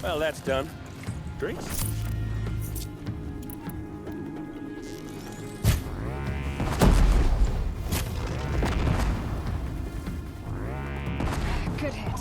Well, that's done. Drinks? Good hit.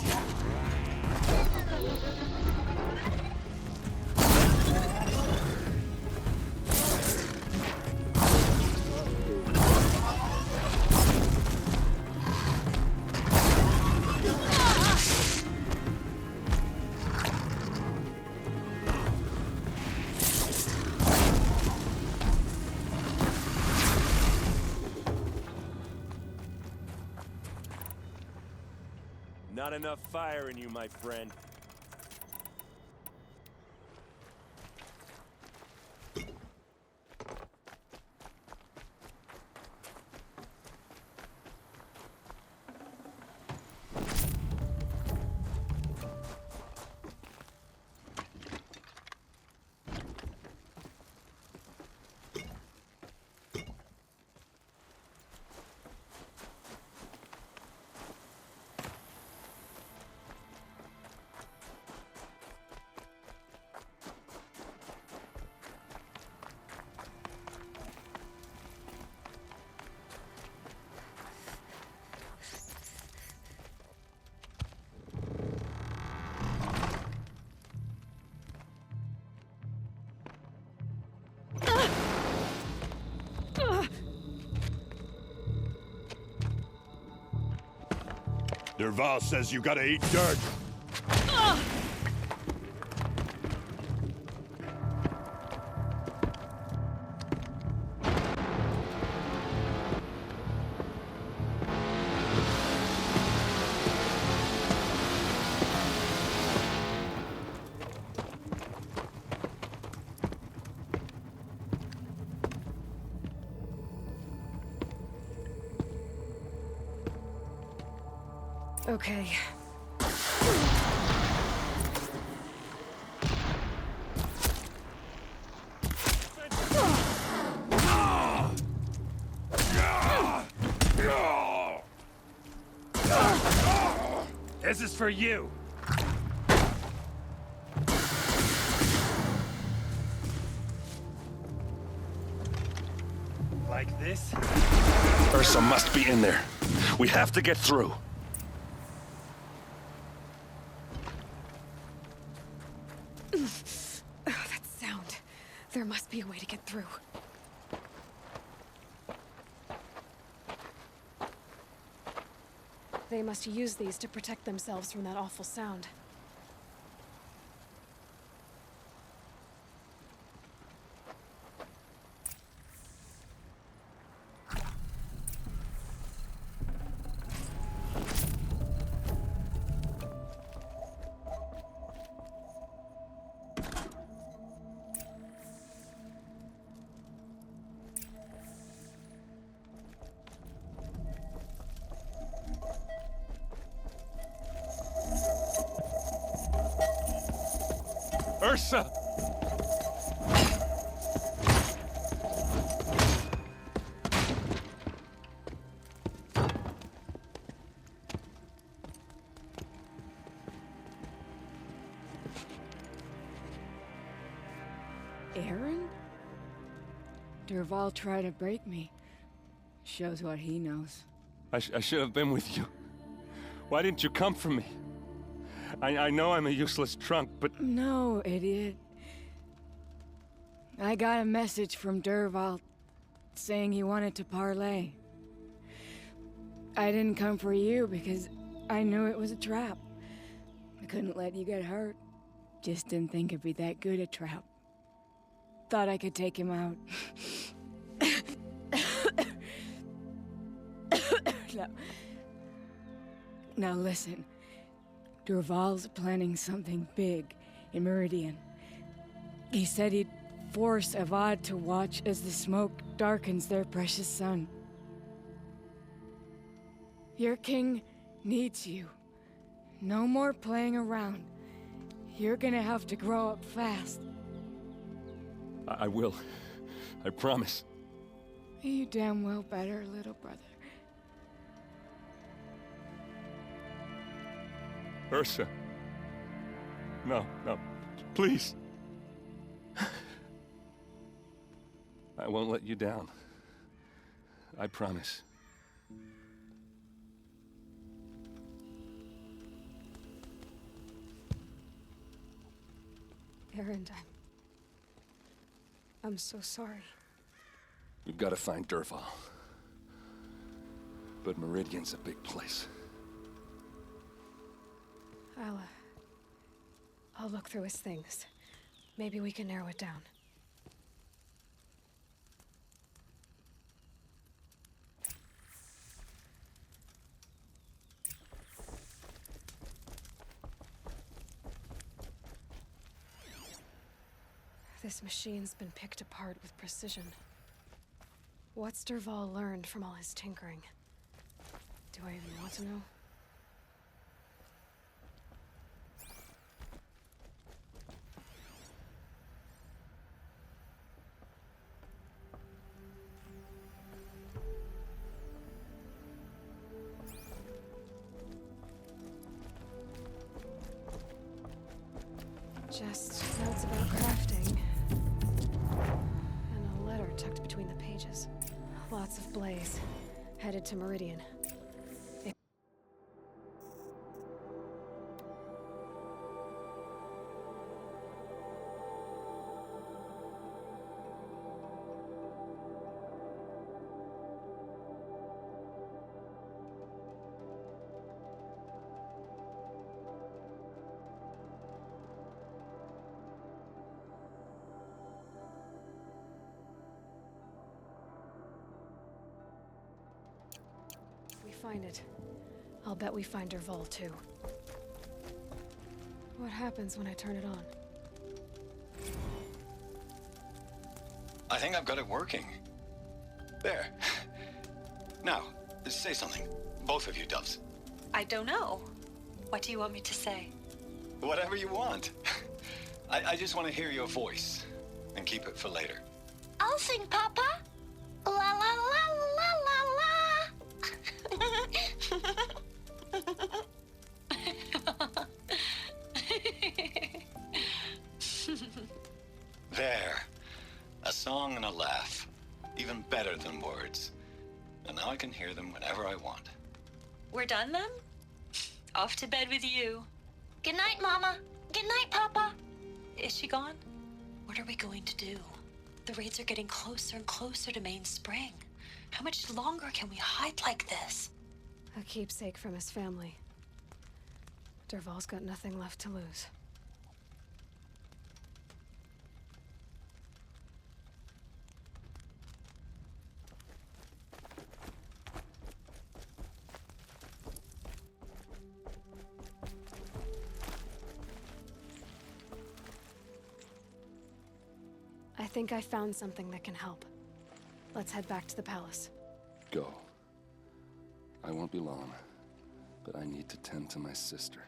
Not enough fire in you, my friend. Dervahl says you gotta eat dirt. Okay. This is for you. Like this? Ursa must be in there. We have to get through. That sound. There must be a way to get through. They must use these to protect themselves from that awful sound. Ursa! Aaron? Dervahl tried to break me. Shows what he knows. I should have been with you. Why didn't you come for me? I know I'm a useless trunk, but... No, idiot. I got a message from Dervahl saying he wanted to parlay. I didn't come for you because I knew it was a trap. I couldn't let you get hurt. Just didn't think it'd be that good a trap. Thought I could take him out. Now listen. Dervahl's planning something big in Meridian. He said he'd force Avad to watch as the smoke darkens their precious sun. Your king needs you. No more playing around. You're gonna have to grow up fast. I will. I promise. You damn well better, little brother. Ursa. No, Please. I won't let you down. I promise. Erend, I'm so sorry. We've got to find Dervahl. But Meridian's a big place. I'll look through his things. Maybe we can narrow it down. This machine's been picked apart with precision. What's Dervahl learned from all his tinkering? Do I even want to know? Just notes about crafting. And a letter tucked between the pages. Lots of blaze. Headed to Meridian. Find it. I'll bet we find Dervahl too. What happens when I turn it on? I think I've got it working. There. Now, say something. Both of you, Doves. I don't know. What do you want me to say? Whatever you want. I just want to hear your voice. And keep it for later. I'll sing, Papa. La la la la la la. There. A song and a laugh. Even better than words. And now I can hear them whenever I want. We're done then? Off to bed with you. Good night, Mama. Good night, Papa. Is she gone? What are we going to do? The raids are getting closer and closer to Main Spring. How much longer can we hide like this? A keepsake from his family. Dervahl's got nothing left to lose. I think I found something that can help. Let's head back to the palace. Go. I won't be long, but I need to tend to my sister.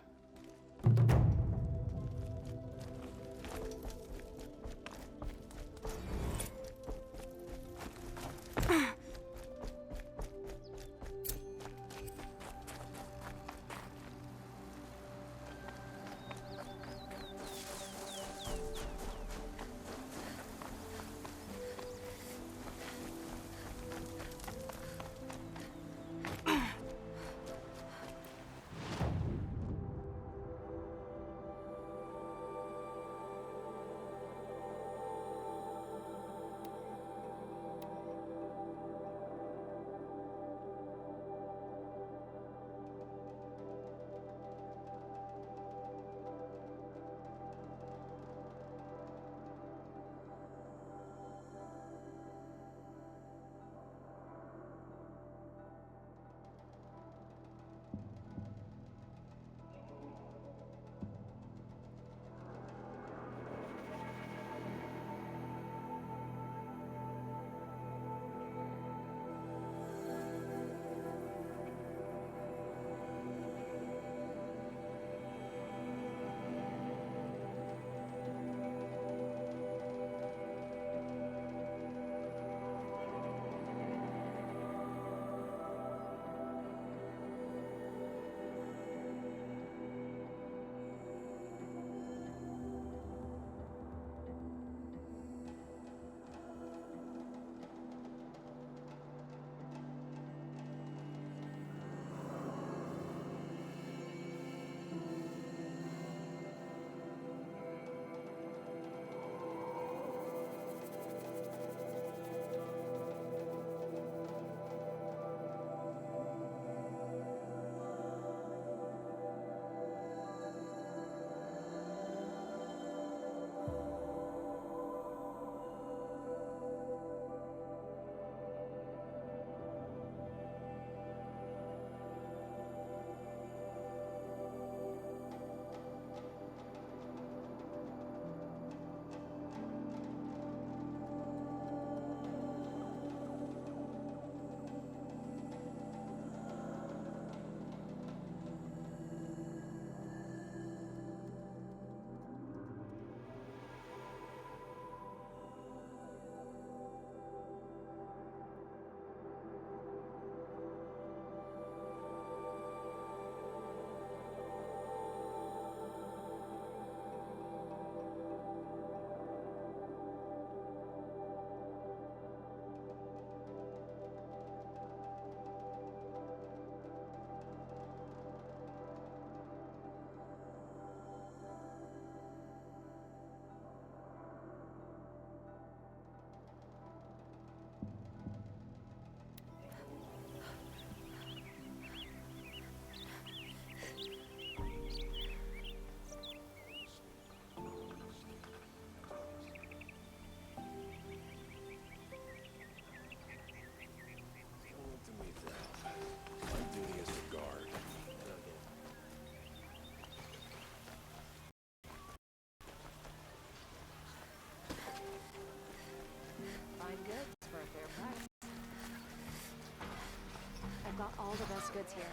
We're the best goods here.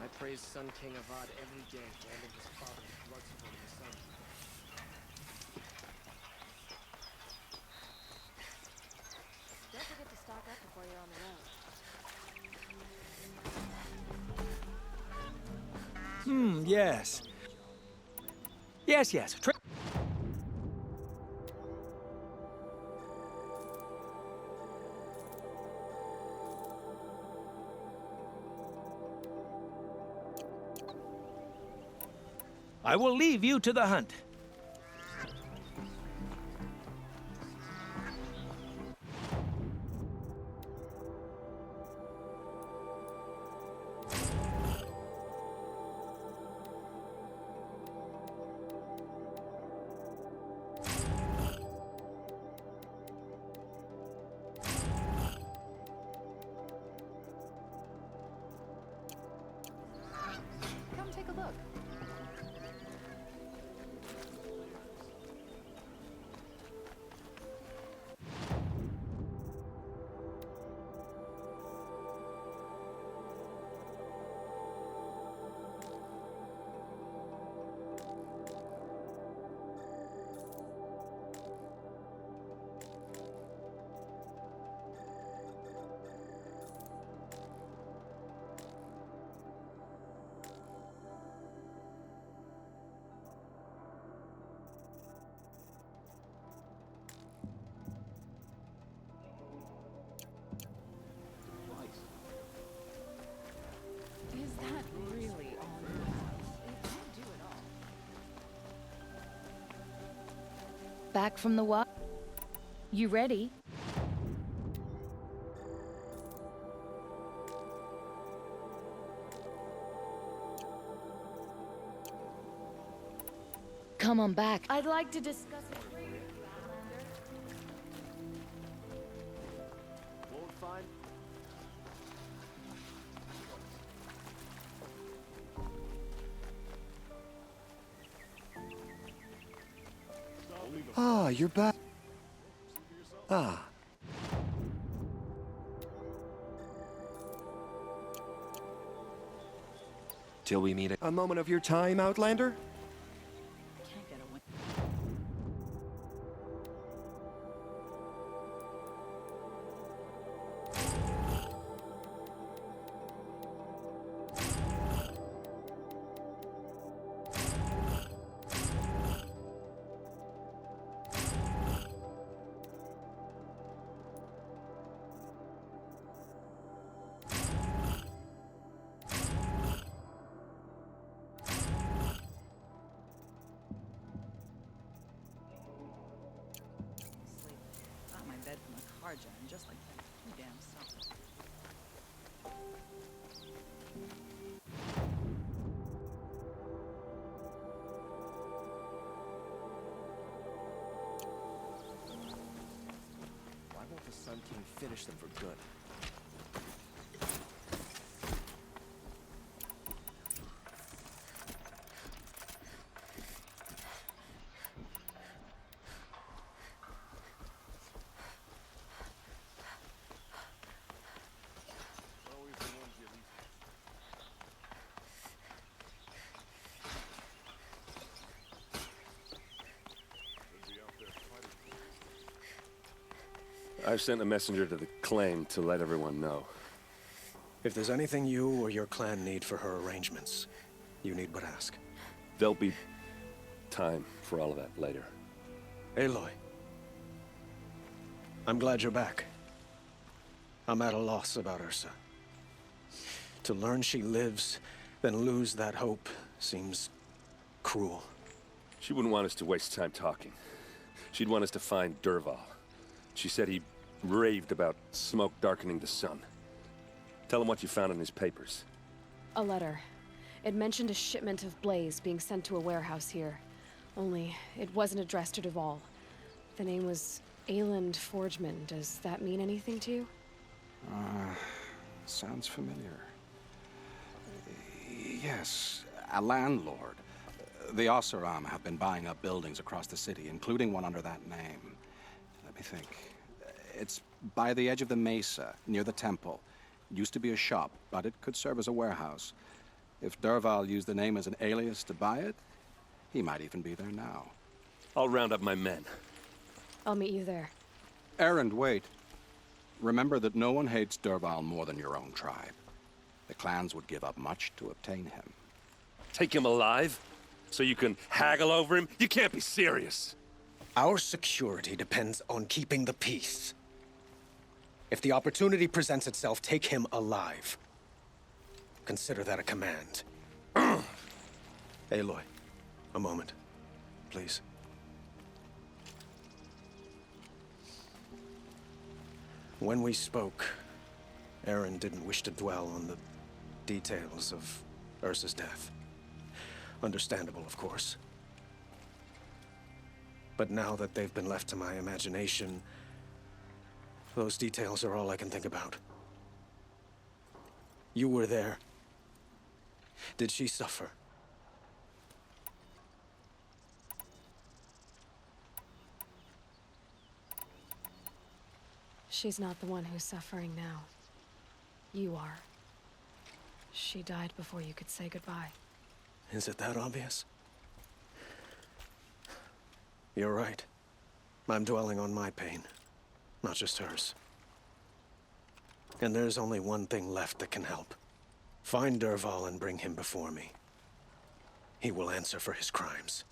I praise Sun King Avad every day, granting his father's blood support of the sun. Don't forget to stock up before you're on the road. Yes. Yes. I will leave you to the hunt. Come take a look. Is that really all you have? It can't do it all. Back from the what? You ready? Come on back. I'd like to discuss it further, Outlander. Won't find. Ah, you're back. Ah. Till we meet a moment of your time, Outlander? Can't get away. Got my bed from a car jam, just like that. Too damn soft. Why won't the Sun King finish them for good? I've sent a messenger to the claim to let everyone know. If there's anything you or your clan need for her arrangements, you need but ask. There'll be time for all of that later. Aloy. I'm glad you're back. I'm at a loss about Ursa. To learn she lives, then lose that hope seems cruel. She wouldn't want us to waste time talking. She'd want us to find Dervahl. She said he raved about smoke darkening the sun. Tell him what you found in his papers. A letter. It mentioned a shipment of Blaze being sent to a warehouse here. Only, it wasn't addressed to Dervahl. The name was Ayland Forgeman. Does that mean anything to you? Sounds familiar. Yes, a landlord. The Oseram have been buying up buildings across the city, including one under that name. Let me think. It's by the edge of the mesa, near the temple. It used to be a shop, but it could serve as a warehouse. If Dervahl used the name as an alias to buy it, he might even be there now. I'll round up my men. I'll meet you there. Erend, wait. Remember that no one hates Dervahl more than your own tribe. The clans would give up much to obtain him. Take him alive? So you can haggle over him? You can't be serious. Our security depends on keeping the peace. If the opportunity presents itself, take him alive. Consider that a command. Aloy, a moment, please. When we spoke, Erend didn't wish to dwell on the details of Ursa's death. Understandable, of course. But now that they've been left to my imagination, those details are all I can think about. You were there. Did she suffer? She's not the one who's suffering now. You are. She died before you could say goodbye. Is it that obvious? You're right. I'm dwelling on my pain, not just hers. And there's only one thing left that can help. Find Dervahl and bring him before me. He will answer for his crimes.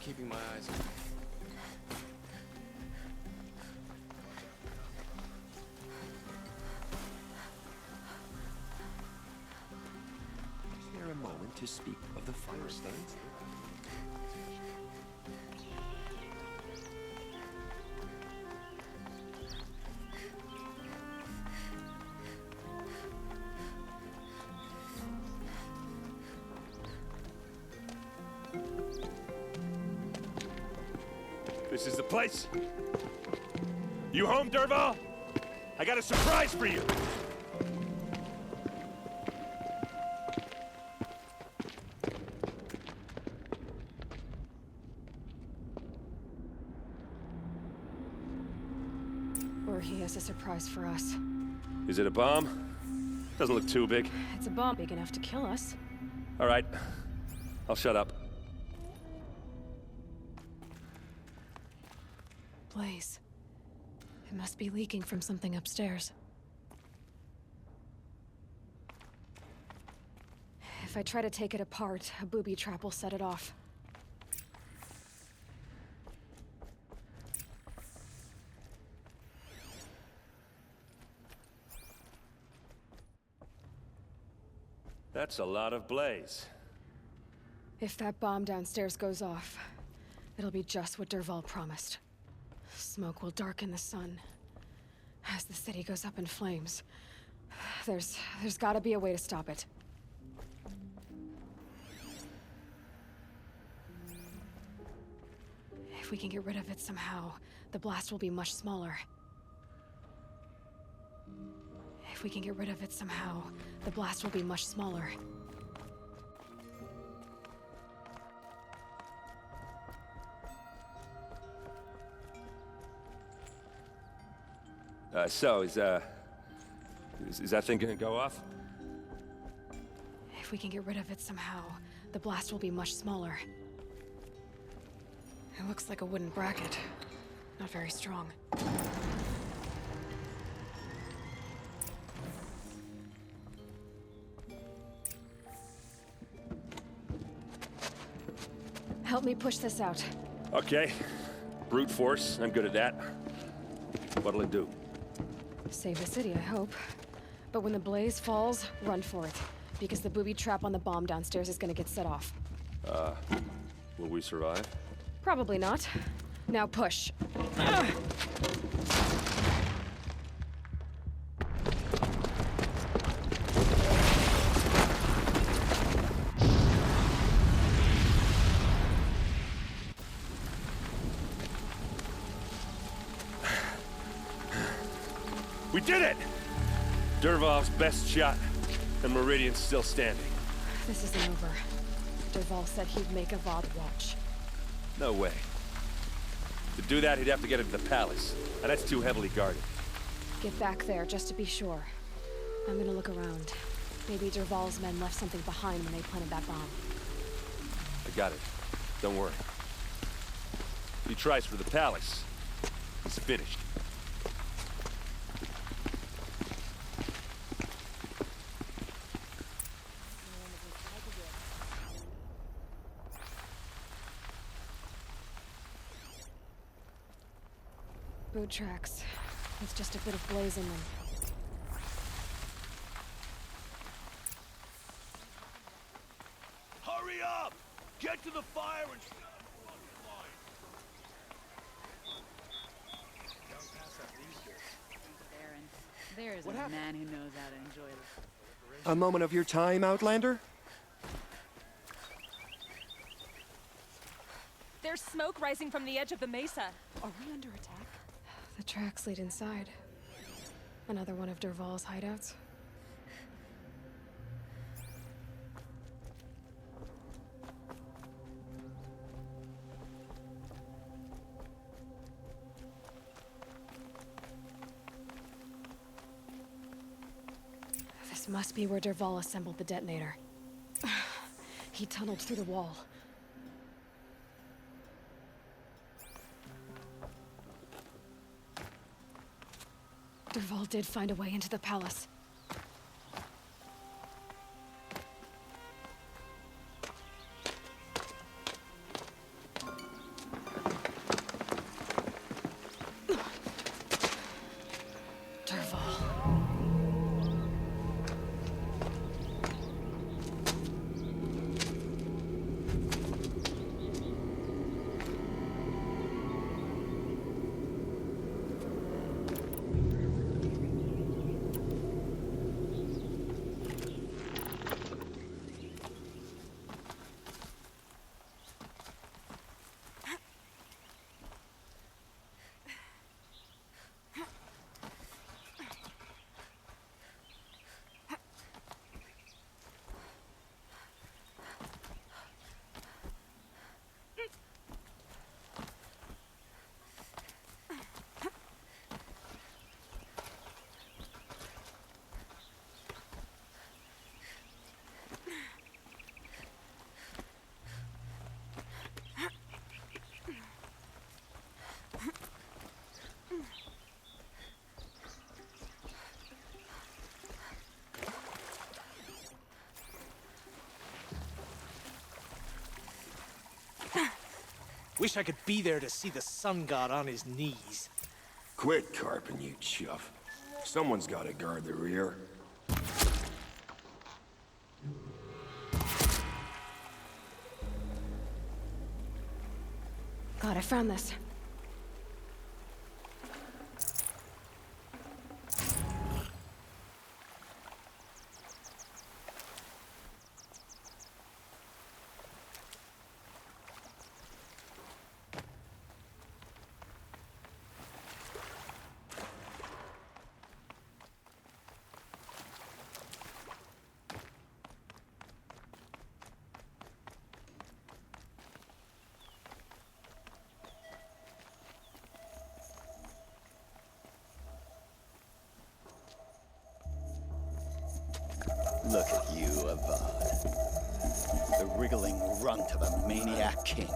Keeping my eyes open. Is there a moment to speak of the fire stains? This is the place. You home, Dervahl? I got a surprise for you. Or he has a surprise for us. Is it a bomb? Doesn't look too big. It's a bomb big enough to kill us. All right. I'll shut up. Blaze. It must be leaking from something upstairs. If I try to take it apart, a booby trap will set it off. That's a lot of blaze. If that bomb downstairs goes off, it'll be just what Dervahl promised. Smoke will darken the sun. As the city goes up in flames, there's gotta be a way to stop it. If we can get rid of it somehow, the blast will be much smaller. If we can get rid of it somehow, the blast will be much smaller. So, is that thing gonna go off? If we can get rid of it somehow, the blast will be much smaller. It looks like a wooden bracket. Not very strong. Help me push this out. Okay. Brute force, I'm good at that. What'll it do? Save the city, I hope. But when the blaze falls, run for it. Because the booby trap on the bomb downstairs is gonna get set off. Will we survive? Probably not. Now push. We did it! Dervahl's best shot, and Meridian's still standing. This isn't over. Dervahl said he'd make Avad watch. No way. To do that, he'd have to get into the palace, and that's too heavily guarded. Get back there, just to be sure. I'm gonna look around. Maybe Dervahl's men left something behind when they planted that bomb. I got it. Don't worry. If he tries for the palace, he's finished. Boot tracks. With just a bit of blaze in them. Hurry up! Get to the fire and stop the There is a man who knows how to enjoy this. A moment of your time, Outlander? There's smoke rising from the edge of the mesa. Are we under attack? The tracks lead inside. Another one of Dervahl's hideouts. This must be where Dervahl assembled the detonator. He tunneled through the wall. Dervahl did find a way into the palace. Wish I could be there to see the sun god on his knees. Quit carping, you chuff. Someone's gotta guard the rear. God, I found this. Look at you, Avad. The wriggling runt of a maniac king.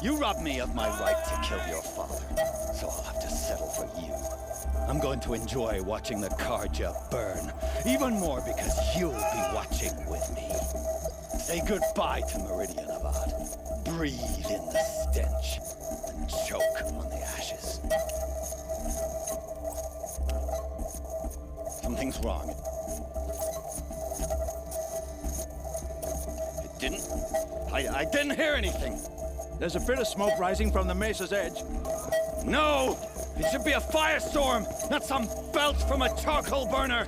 You robbed me of my right to kill your father, so I'll have to settle for you. I'm going to enjoy watching the Carja burn, even more because you'll be watching with me. Say goodbye to Meridian, Avad. Breathe in the stench, and choke on the ashes. Something's wrong. It didn't I didn't hear anything. There's a bit of smoke rising from the mesa's edge. No! It should be a firestorm, not some belch from a charcoal burner!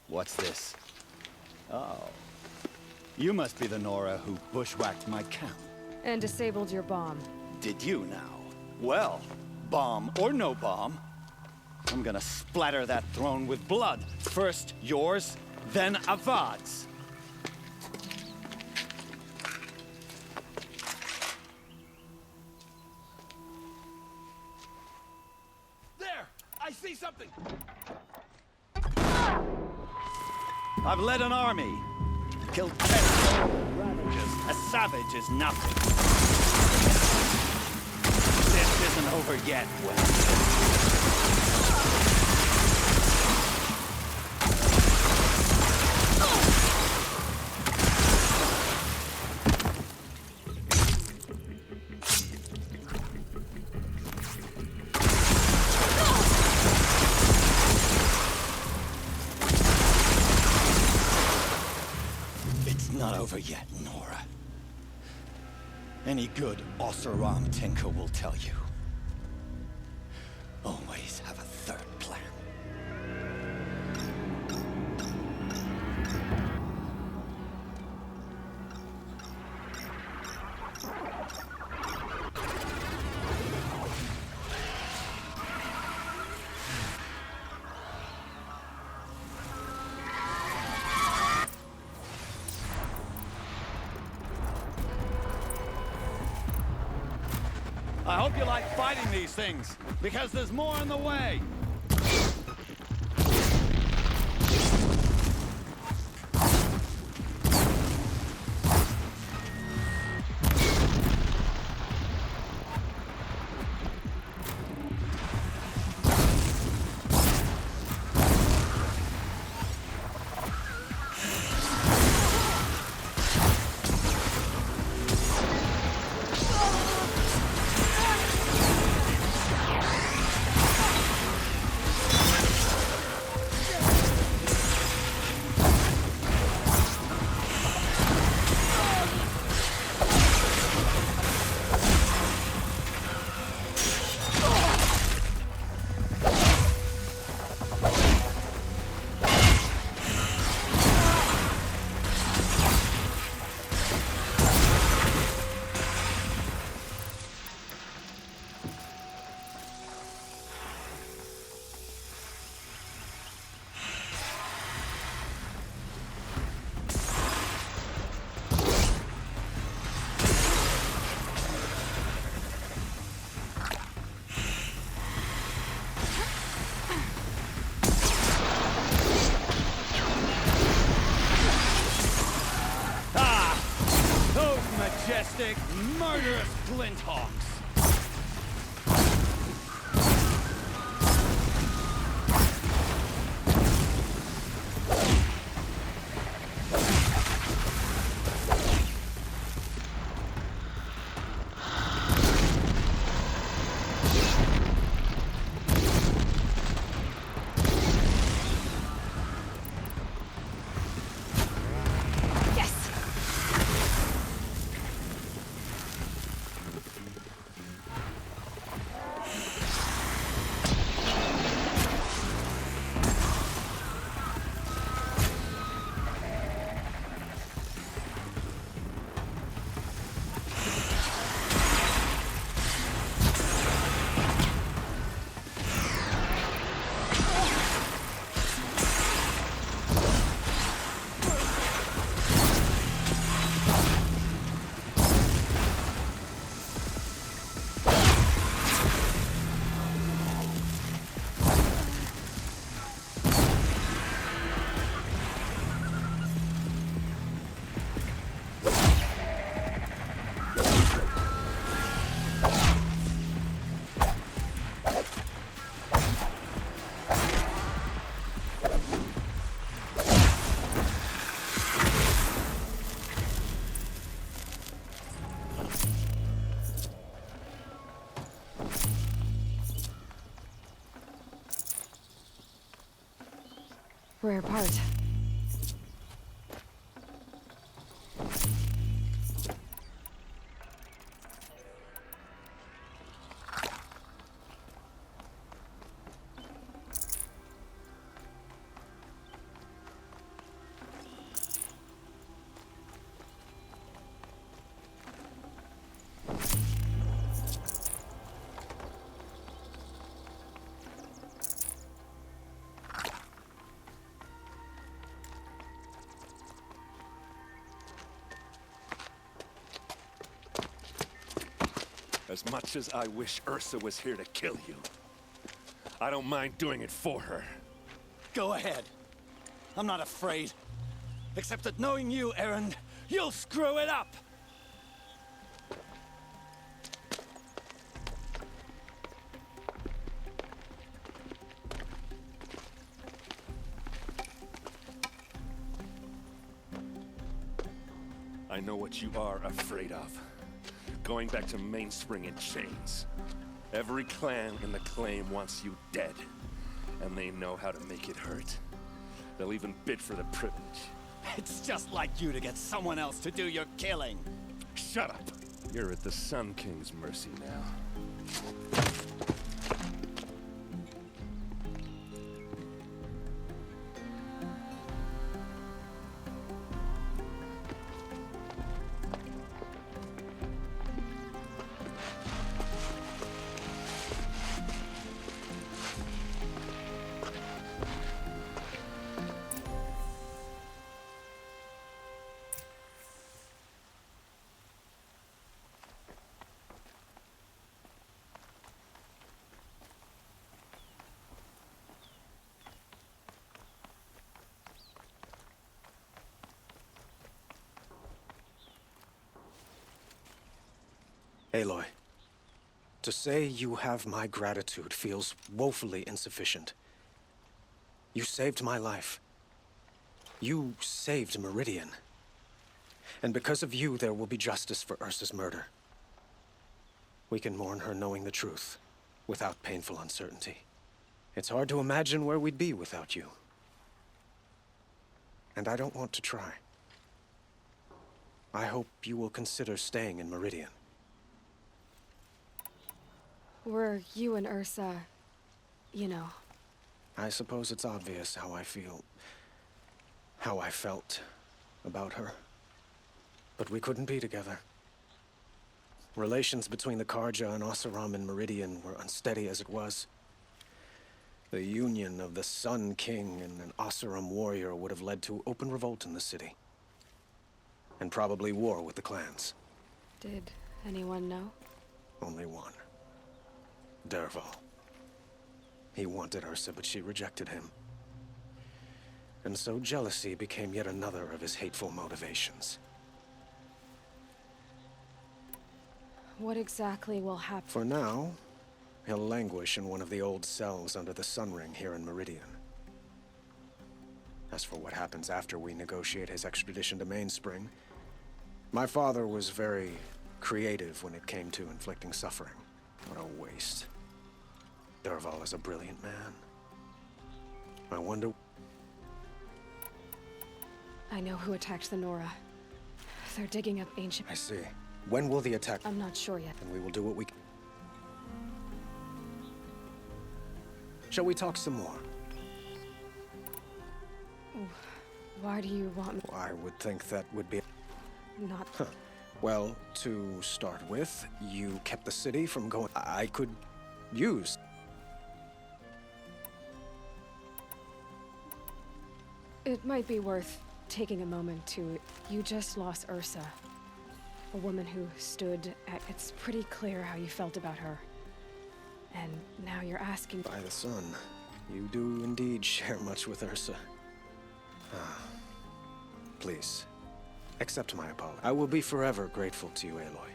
What's this? Oh. You must be the Nora who bushwhacked my camp. And disabled your bomb. Did you now? Well, bomb or no bomb, I'm gonna splatter that throne with blood. First yours, then Avad's. There! I see something! I've led an army. Killed 10 ravagers. A savage is nothing. This isn't over yet, Not over yet, Nora. Any good Oseram tinker will tell you. Always have a third plan. I hope you like fighting these things, because there's more on the way. Majestic, murderous Glinthawks! Rare part. As much as I wish Ursa was here to kill you, I don't mind doing it for her. Go ahead. I'm not afraid. Except that knowing you, Erend, you'll screw it up! I know what you are afraid of. Going back to Mainspring in chains. Every clan in the claim wants you dead. And they know how to make it hurt. They'll even bid for the privilege. It's just like you to get someone else to do your killing. Shut up! You're at the Sun King's mercy now. Aloy, to say you have my gratitude feels woefully insufficient. You saved my life. You saved Meridian. And because of you, there will be justice for Ursa's murder. We can mourn her knowing the truth, without painful uncertainty. It's hard to imagine where we'd be without you. And I don't want to try. I hope you will consider staying in Meridian. Were you and Ursa, you know? I suppose it's obvious how I feel, how I felt about her. But we couldn't be together. Relations between the Carja and Oseram and Meridian were unsteady as it was. The union of the Sun King and an Oseram warrior would have led to open revolt in the city. And probably war with the clans. Did anyone know? Only one. Dervahl. He wanted Ursa, but she rejected him. And so jealousy became yet another of his hateful motivations. What exactly will happen? For now, he'll languish in one of the old cells under the Sun Ring here in Meridian. As for what happens after we negotiate his extradition to Mainspring, my father was very creative when it came to inflicting suffering. What a waste. Dervahl is a brilliant man. I wonder... I know who attacked the Nora. They're digging up ancient... I see. When will the attack... I'm not sure yet. And we will do what we can. Shall we talk some more? Why do you want me? I would think that would be... Not... Huh. Well, to start with, you kept the city from going... I could use... It might be worth taking a moment to... You just lost Ursa. A woman who stood at... It's pretty clear how you felt about her. And now you're asking... By the sun, you do indeed share much with Ursa. Please, accept my apology. I will be forever grateful to you, Aloy.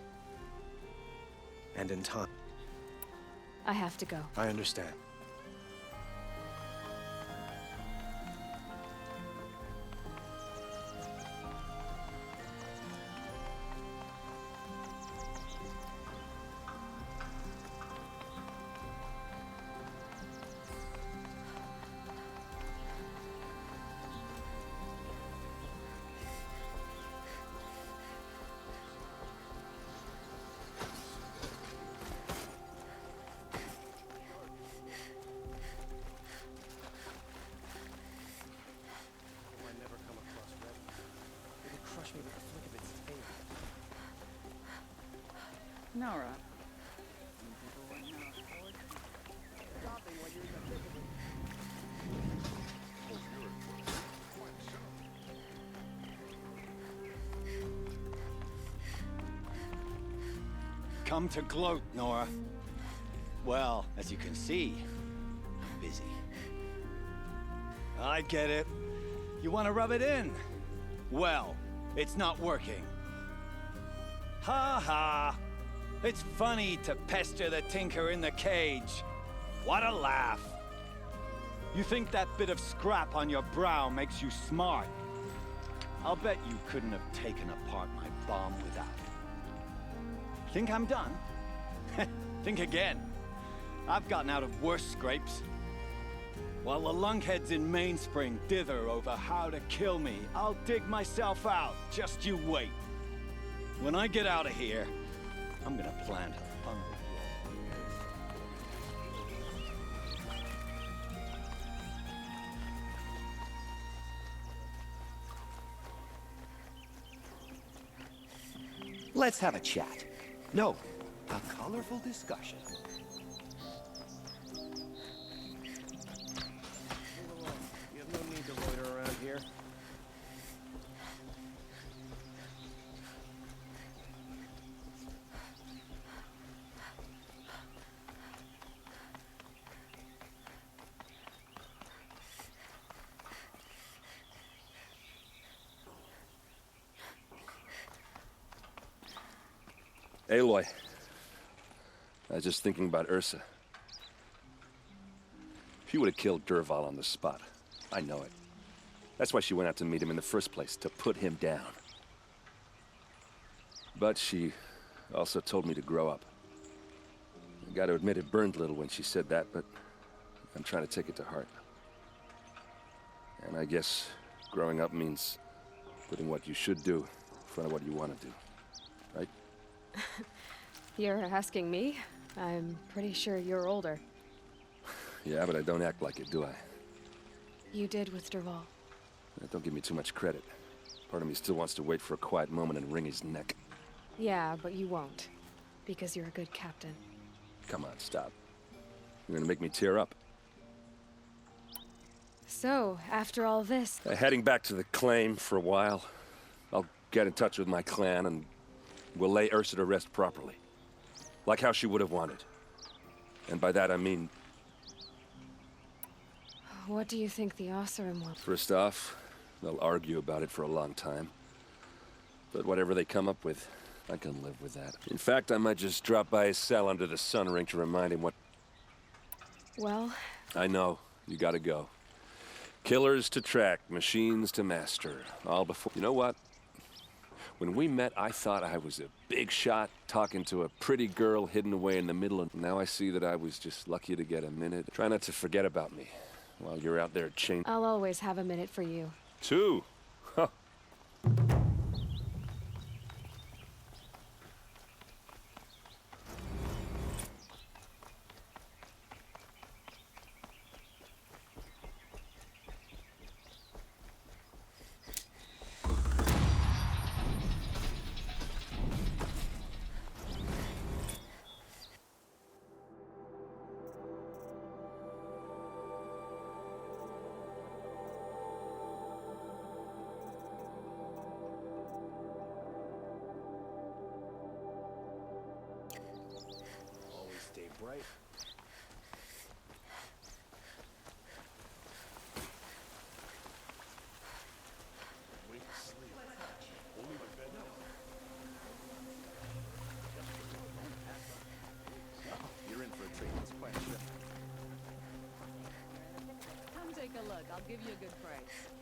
And in time... I have to go. I understand. Nora. Come to gloat, Nora. Well, as you can see, I'm busy. I get it. You want to rub it in? Well, it's not working. Ha ha! It's funny to pester the tinker in the cage. What a laugh! You think that bit of scrap on your brow makes you smart? I'll bet you couldn't have taken apart my bomb without it. Think I'm done? Think again. I've gotten out of worse scrapes. While the lunkheads in Mainspring dither over how to kill me, I'll dig myself out. Just you wait. When I get out of here, I'm gonna plant a fungal Let's have a chat. No, a colorful discussion. You have no need to loiter around here. Aloy, I was just thinking about Ursa. She would have killed Dervahl on the spot. I know it. That's why she went out to meet him in the first place, to put him down. But she also told me to grow up. I gotta admit it burned a little when she said that, but I'm trying to take it to heart. And I guess growing up means putting what you should do in front of what you want to do. Right? You're asking me? I'm pretty sure you're older. Yeah, but I don't act like it, do I? You did with Dervahl. Don't give me too much credit. Part of me still wants to wait for a quiet moment and wring his neck. Yeah, but you won't. Because you're a good captain. Come on, stop. You're gonna make me tear up. So, after all this... Heading back to the claim for a while. I'll get in touch with my clan and we'll lay Ursa to rest properly. Like how she would have wanted. And by that I mean... What do you think the Oseram will... First off, they'll argue about it for a long time. But whatever they come up with, I can live with that. In fact, I might just drop by his cell under the sun ring to remind him what... Well... I know. You gotta go. Killers to track, machines to master. All before... You know what? When we met, I thought I was a big shot talking to a pretty girl hidden away in the middle, and now I see that I was just lucky to get a minute. Try not to forget about me while you're out there chain... I'll always have a minute for you. 2? Huh. Right. You're in for a treat. It's quite a trip. Come take a look. I'll give you a good price.